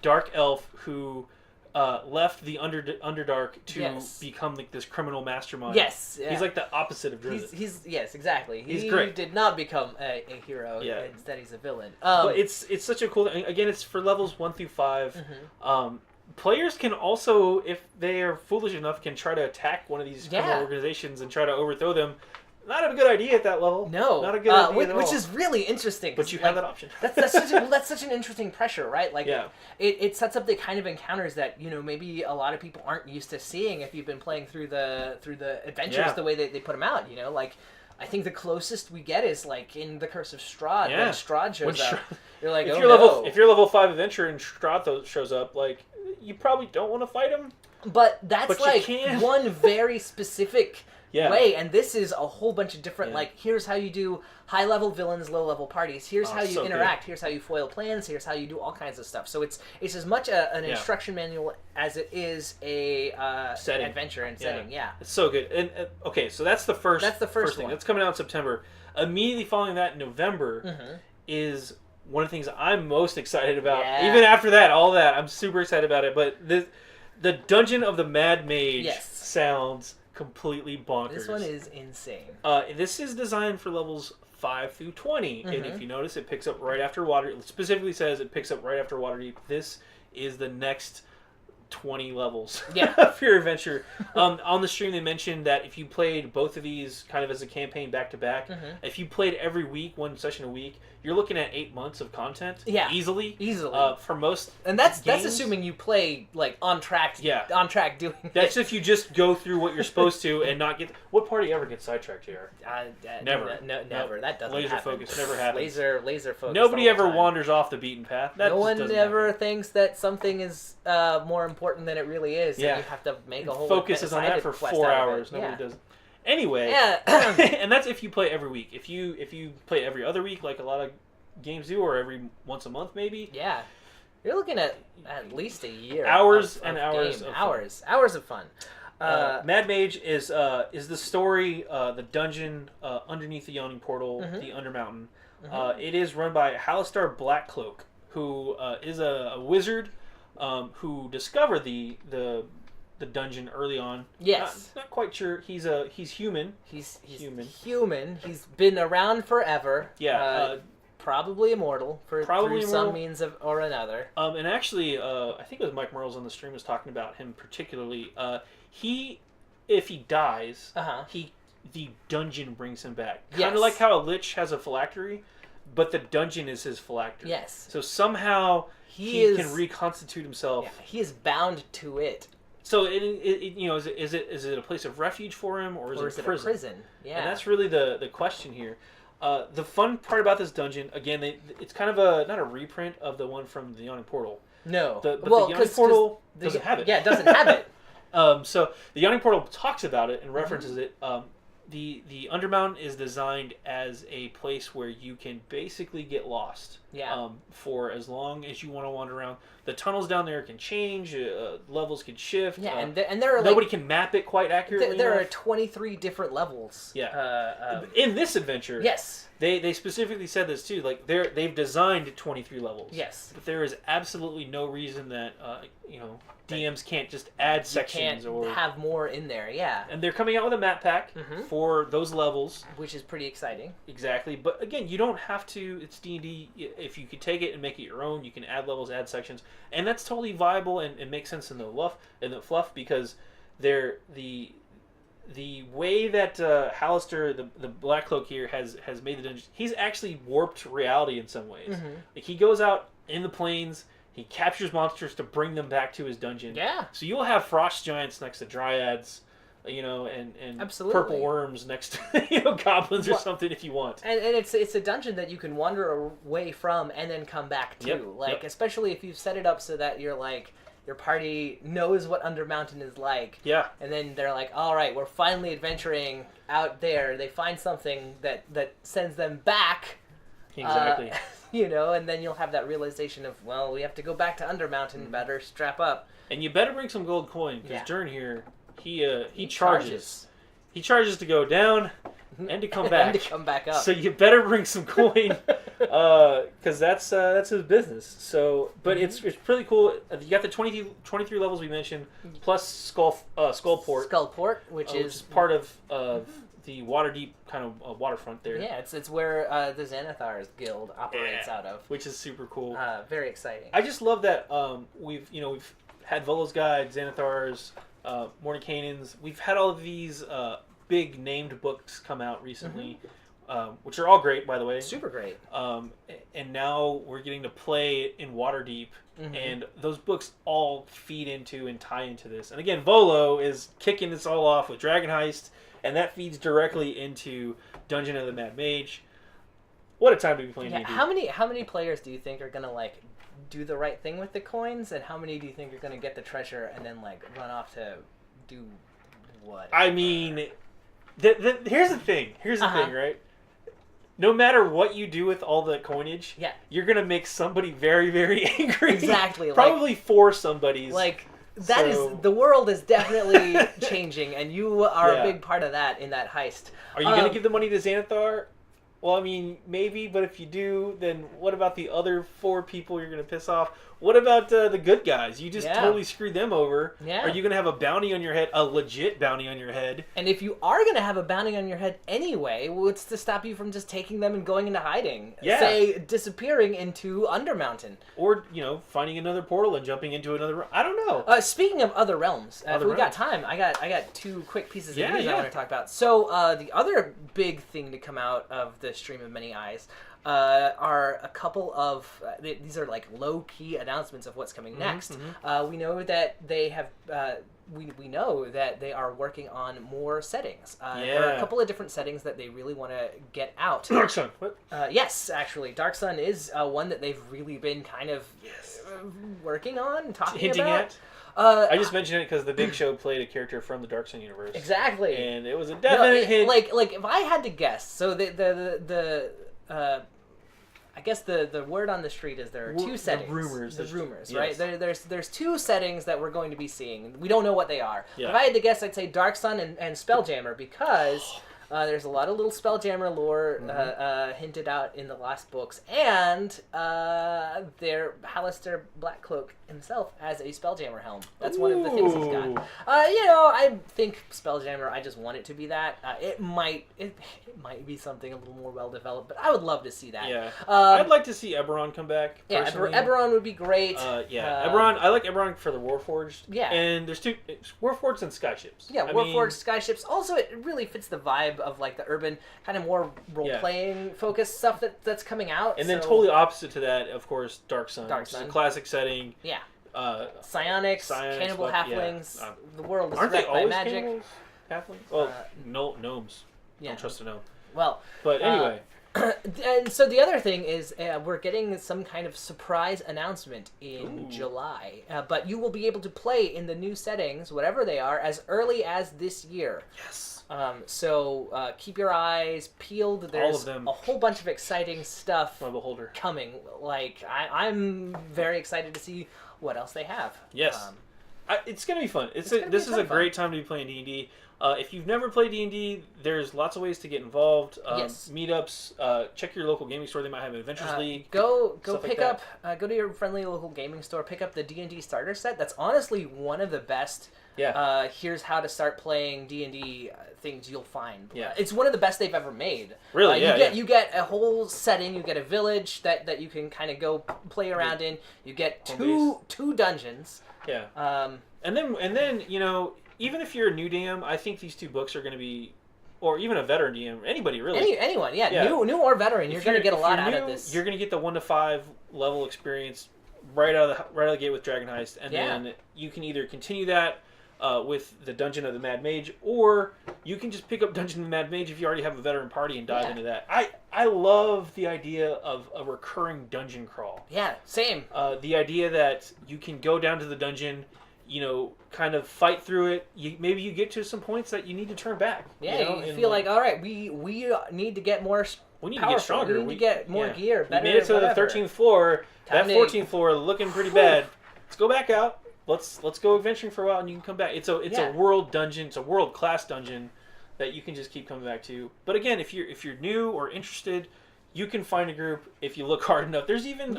Speaker 2: Dark Elf who left the Underdark to become like this criminal mastermind.
Speaker 4: Yes,
Speaker 2: he's like the opposite of Drizzt.
Speaker 4: He's exactly.
Speaker 2: He's great.
Speaker 4: Did not become a hero. Yeah. Instead, he's a villain.
Speaker 2: But it's such a cool thing. Again, it's for levels 1 through 5. Players can also, if they are foolish enough, can try to attack one of these criminal organizations and try to overthrow them. Not a good idea at that level.
Speaker 4: No,
Speaker 2: not a good idea at all.
Speaker 4: Which is really interesting.
Speaker 2: But you have that option.
Speaker 4: That's such an interesting pressure, right? Like, it sets up the kind of encounters that maybe a lot of people aren't used to seeing if you've been playing through the adventures the way they put them out. Like, I think the closest we get is like in the Curse of Strahd when Strahd shows up. You're like, if
Speaker 2: you're level 5 adventure and Strahd shows up, like you probably don't want to fight him.
Speaker 4: But that's like one very specific. way, and this is a whole bunch of different like here's how you do high level villains, low level parties, here's how you interact, here's how you foil plans, here's how you do all kinds of stuff. So it's as much an instruction manual as it is a adventure and setting.
Speaker 2: It's so good. And okay, so that's the first thing
Speaker 4: one.
Speaker 2: That's coming out in September. Immediately following that in November is one of the things I'm most excited about. Even after that, all that, I'm super excited about it. But the Dungeon of the Mad Mage sounds completely bonkers.
Speaker 4: This one is insane.
Speaker 2: This is designed for levels 5 through 20, and if you notice, it picks up right after Waterdeep. It specifically says it picks up right after Waterdeep. This is the next 20 levels of your adventure. On the stream, they mentioned that if you played both of these kind of as a campaign back to back, if you played every week, one session a week, you're looking at 8 months of content. Easily. For most,
Speaker 4: and that's assuming you play like on track. On track doing.
Speaker 2: That's if you just go through what you're supposed to and not get. What party ever gets sidetracked here?
Speaker 4: Never. Never. That doesn't
Speaker 2: laser
Speaker 4: happen.
Speaker 2: Focus never happens.
Speaker 4: Laser focus.
Speaker 2: Nobody ever wanders off the beaten path.
Speaker 4: No one ever thinks that something is more important than it really is. And you have to make a whole
Speaker 2: focuses on that for 4 hours. Nobody does. Anyway, and that's if you play every week. If you play every other week, like a lot of games do, or every once a month, maybe.
Speaker 4: You're looking at least a year.
Speaker 2: Hours
Speaker 4: of fun.
Speaker 2: Mad Mage is the story, the dungeon underneath the Yawning Portal, the Undermountain. It is run by Halistar Blackcloak, who is a wizard who discovered the the dungeon early on.
Speaker 4: Yes.
Speaker 2: Not quite sure. He's human.
Speaker 4: He's
Speaker 2: human.
Speaker 4: He's been around forever.
Speaker 2: Yeah.
Speaker 4: Probably immortal through some means or another.
Speaker 2: And actually, I think it was Mike Merles on the stream was talking about him particularly. If he dies, the dungeon brings him back. Kind of like how a lich has a phylactery, but the dungeon is his phylactery.
Speaker 4: Yes.
Speaker 2: So somehow he can reconstitute himself.
Speaker 4: Yeah, he is bound to it.
Speaker 2: So is it a place of refuge for him, or is it a prison?
Speaker 4: Yeah.
Speaker 2: And that's really the question here. The fun part about this dungeon, again, it's kind of not a reprint of the one from the Yawning Portal.
Speaker 4: No.
Speaker 2: The Yawning Portal doesn't have it.
Speaker 4: Yeah, it doesn't have it.
Speaker 2: So the Yawning Portal talks about it and references it. The Undermountain is designed as a place where you can basically get lost.
Speaker 4: Yeah.
Speaker 2: For as long as you want to wander around. The tunnels down there can change. Levels can shift.
Speaker 4: Yeah, and there are
Speaker 2: nobody can map it quite accurately.
Speaker 4: There are 23 different levels.
Speaker 2: Yeah. In this adventure.
Speaker 4: Yes.
Speaker 2: They specifically said this too. Like they've designed 23 levels.
Speaker 4: Yes.
Speaker 2: But there is absolutely no reason that DMs can't just add sections or
Speaker 4: have more in there. Yeah.
Speaker 2: And they're coming out with a map pack for those levels,
Speaker 4: which is pretty exciting.
Speaker 2: Exactly. But again, you don't have to. It's D&D. If you could take it and make it your own, you can add levels, add sections, and that's totally viable and makes sense in the fluff because they're the way that Hallister, the Black Cloak here, has made the dungeons, he's actually warped reality in some ways. Like he goes out in the plains, he captures monsters to bring them back to his dungeon.
Speaker 4: Yeah.
Speaker 2: So you'll have frost giants next to dryads, and
Speaker 4: Absolutely.
Speaker 2: purple worms next to goblins or something if you want.
Speaker 4: And it's a dungeon that you can wander away from and then come back to. Especially if you've set it up so that you're like, your party knows what Undermountain is like.
Speaker 2: Yeah.
Speaker 4: And then they're like, all right, we're finally adventuring out there. They find something that sends them back.
Speaker 2: Exactly.
Speaker 4: And then you'll have that realization of, well, we have to go back to Undermountain. Better strap up.
Speaker 2: And you better bring some gold coin, because during here, he charges. He charges to go down and to come back.
Speaker 4: And to come back up.
Speaker 2: So you better bring some coin, because that's his business. So, but it's pretty cool. You got the 23 levels we mentioned, plus Skullport.
Speaker 4: Skullport, which is
Speaker 2: part of the Waterdeep kind of waterfront there.
Speaker 4: Yeah, it's where the Xanathar's guild operates out of,
Speaker 2: which is super cool.
Speaker 4: Very exciting.
Speaker 2: I just love that we've had Volo's Guide, Xanathar's, Mordenkainen's. We've had all of these big named books come out recently, which are all great, by the way.
Speaker 4: Super great.
Speaker 2: And now we're getting to play in Waterdeep, and those books all feed into and tie into this. And again, Volo is kicking this all off with Dragon Heist, and that feeds directly into Dungeon of the Mad Mage. What a time to be playing D&D.
Speaker 4: How many players do you think are gonna do the right thing with the coins, and how many do you think are gonna get the treasure and then run off to do what?
Speaker 2: I mean, here's the thing. Here's the thing, right? No matter what you do with all the coinage, you're gonna make somebody very, very angry.
Speaker 4: Exactly.
Speaker 2: Probably four somebody's.
Speaker 4: The world is definitely changing, and you are a big part of that in that heist.
Speaker 2: Are you gonna give the money to Xanathar? Well, I mean, maybe, but if you do, then what about the other 4 people you're going to piss off? What about the good guys? You just totally screwed them over.
Speaker 4: Yeah.
Speaker 2: Are you going to have a bounty on your head, a legit bounty on your head?
Speaker 4: And if you are going to have a bounty on your head anyway, what's to stop you from just taking them and going into hiding?
Speaker 2: Yeah.
Speaker 4: Say, disappearing into Undermountain.
Speaker 2: Or, finding another portal and jumping into another realm. I don't know.
Speaker 4: Speaking of other realms, if we got time, I got 2 quick pieces of news I want to talk about. So, the other big thing to come out of the Stream of Many Eyes are a couple of these are low-key announcements of what's coming next. We know that they have we know that they are working on more settings. There are a couple of different settings that they really want to get out.
Speaker 2: Dark Sun. What?
Speaker 4: Yes, actually, Dark Sun is one that they've really been kind of working on,
Speaker 2: hinting
Speaker 4: about.
Speaker 2: I just mentioned it because the Big Show played a character from the Dark Sun universe.
Speaker 4: Exactly,
Speaker 2: and it was a definite hint.
Speaker 4: Like if I had to guess, so I guess the word on the street is there are 2 settings.
Speaker 2: The rumors,
Speaker 4: right? There's 2 settings that we're going to be seeing. We don't know what they are.
Speaker 2: Yeah.
Speaker 4: If I had to guess, I'd say Dark Sun and Spelljammer because There's a lot of little Spelljammer lore hinted out in the last books, and Hallister Blackcloak himself has a Spelljammer helm. That's one of the things he's got. I think Spelljammer, I just want it to be that. It might be something a little more well developed, but I would love to see that.
Speaker 2: Yeah, I'd like to see Eberron come back.
Speaker 4: Yeah, Eberron would be great.
Speaker 2: Eberron. I like Eberron for the Warforged.
Speaker 4: Yeah,
Speaker 2: and there's two Warforged and Skyships.
Speaker 4: Yeah, Warforged, Skyships. Also, it really fits the vibe of like the urban kind of more role playing focused stuff that's coming out.
Speaker 2: And then totally opposite to that, of course, Dark Sun. Which is a classic setting.
Speaker 4: Yeah. Psionics, cannibal halflings. The world is wrecked by magic.
Speaker 2: Halflings? Oh, gnomes.
Speaker 4: Yeah.
Speaker 2: Don't trust a gnome.
Speaker 4: Well,
Speaker 2: but anyway.
Speaker 4: And so the other thing is we're getting some kind of surprise announcement in July. But you will be able to play in the new settings, whatever they are, as early as this year.
Speaker 2: Yes.
Speaker 4: So keep your eyes peeled. There's a whole bunch of exciting stuff coming. Like I'm very excited to see what else they have.
Speaker 2: Yes. It's going to be fun. This is a great time to be playing D&D. If you've never played D&D, there's lots of ways to get involved. Meetups. Check your local gaming store. They might have an Adventures League.
Speaker 4: Go pick up. Go to your friendly local gaming store. Pick up the D&D starter set. That's honestly one of the best.
Speaker 2: Yeah.
Speaker 4: Here's how to start playing D&D things you'll find.
Speaker 2: Yeah.
Speaker 4: It's one of the best they've ever made.
Speaker 2: Really?
Speaker 4: You get a whole setting. You get a village that you can kind of go play around in. You get two dungeons.
Speaker 2: Yeah. And then even if you're a new DM, I think these two books are going to be, or even a veteran DM, anybody really.
Speaker 4: Anyone, new or veteran, you're going to get a lot out of this.
Speaker 2: You're going to get the 1 to 5 level experience right out of the gate with Dragon Heist, and then you can either continue that with the Dungeon of the Mad Mage, or you can just pick up Dungeon of the Mad Mage if you already have a veteran party and dive into that. I love the idea of a recurring dungeon crawl.
Speaker 4: Yeah, same.
Speaker 2: The idea that you can go down to the dungeon, kind of fight through it. Maybe you get to some points that you need to turn back.
Speaker 4: Yeah, you feel like, all right, we need to get more.
Speaker 2: We need to get stronger.
Speaker 4: We need to get more gear. Better,
Speaker 2: we made it to the 13th floor. That 14th floor looking pretty bad. Let's go back out. Let's go adventuring for a while, and you can come back. It's a world dungeon. It's a world class dungeon that you can just keep coming back to. But again, if you're new or interested, you can find a group if you look hard enough. There's even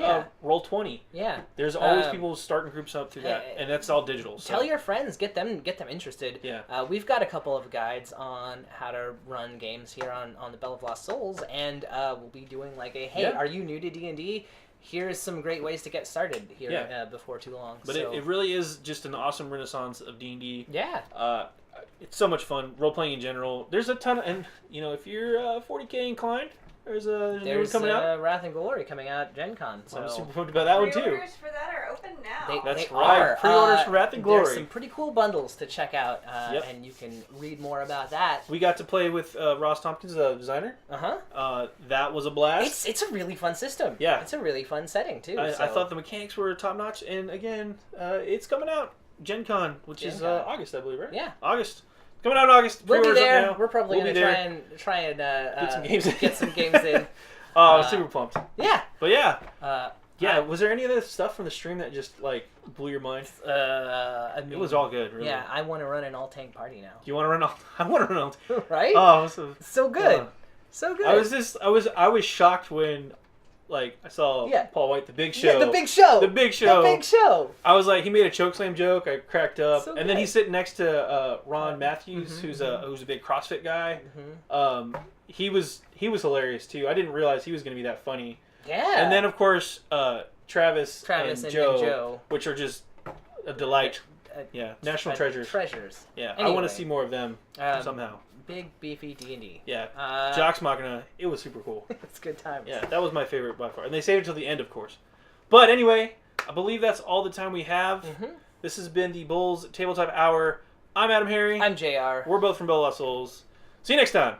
Speaker 2: Roll20.
Speaker 4: Yeah.
Speaker 2: There's always people starting groups up through that, and that's all digital. So.
Speaker 4: Tell your friends, get them interested.
Speaker 2: Yeah.
Speaker 4: We've got a couple of guides on how to run games here on the Bell of Lost Souls, and we'll be doing like are you new to D&D? Here's some great ways to get started here before too long.
Speaker 2: But it really is just an awesome renaissance of D&D.
Speaker 4: Yeah.
Speaker 2: It's so much fun. Role-playing in general. There's a ton of... And, if you're 40K inclined, there's a new one coming out.
Speaker 4: Wrath and Glory coming out Gen Con. So.
Speaker 2: I'm super pumped about that one, too.
Speaker 3: Pre-orders for that are open now.
Speaker 2: That's right. Pre-orders for Wrath and Glory.
Speaker 4: There's some pretty cool bundles to check out, and you can read more about that.
Speaker 2: We got to play with Ross Tompkins, the designer. That was a blast.
Speaker 4: It's a really fun system.
Speaker 2: Yeah.
Speaker 4: It's a really fun setting, too.
Speaker 2: I thought the mechanics were top-notch, and again, it's coming out. Gen Con, which is August, I believe, right?
Speaker 4: Yeah.
Speaker 2: August. Coming out in August.
Speaker 4: We'll be there. We're probably going to try and get some games in.
Speaker 2: Oh, super pumped.
Speaker 4: Yeah.
Speaker 2: But was there any of the stuff from the stream that just blew your mind? It was all good, really.
Speaker 4: Yeah, I want to run an all-tank party now.
Speaker 2: You want to run all? I want to run all.
Speaker 4: Right?
Speaker 2: Oh,
Speaker 4: so good. So good.
Speaker 2: I was shocked when I saw Paul White, the Big Show.
Speaker 4: Yeah, the Big Show.
Speaker 2: The Big Show.
Speaker 4: The Big Show.
Speaker 2: I was like, he made a chokeslam joke. I cracked up,
Speaker 4: so
Speaker 2: and then he's sitting next to Ron Matthews, who's a big CrossFit guy. He was hilarious too. I didn't realize he was going to be that funny.
Speaker 4: Yeah.
Speaker 2: And then of course Travis and Joe, which are just a delight. National treasures. Yeah, anyway. I want to see more of them somehow.
Speaker 4: Big beefy D&D.
Speaker 2: Yeah. Jox Machina. It was super cool.
Speaker 4: It's good times.
Speaker 2: Yeah, that was my favorite by far. And they saved it till the end, of course. But anyway, I believe that's all the time we have. This has been the Bulls Tabletop Hour. I'm Adam Harry.
Speaker 4: I'm JR.
Speaker 2: We're both from BoLS Souls. See you next time.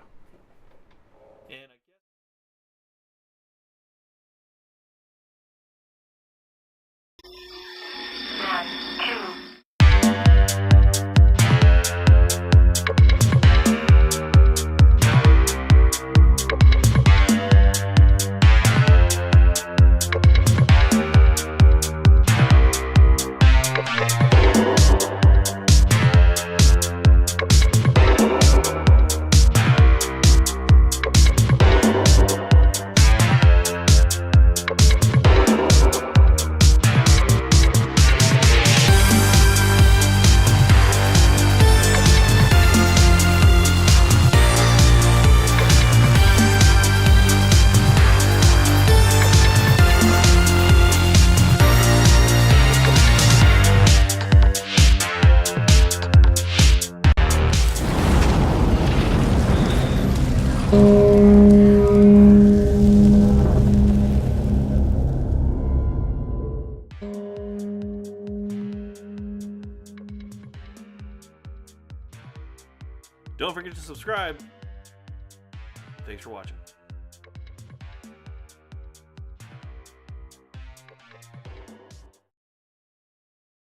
Speaker 2: don't forget to subscribe. Thanks for watching.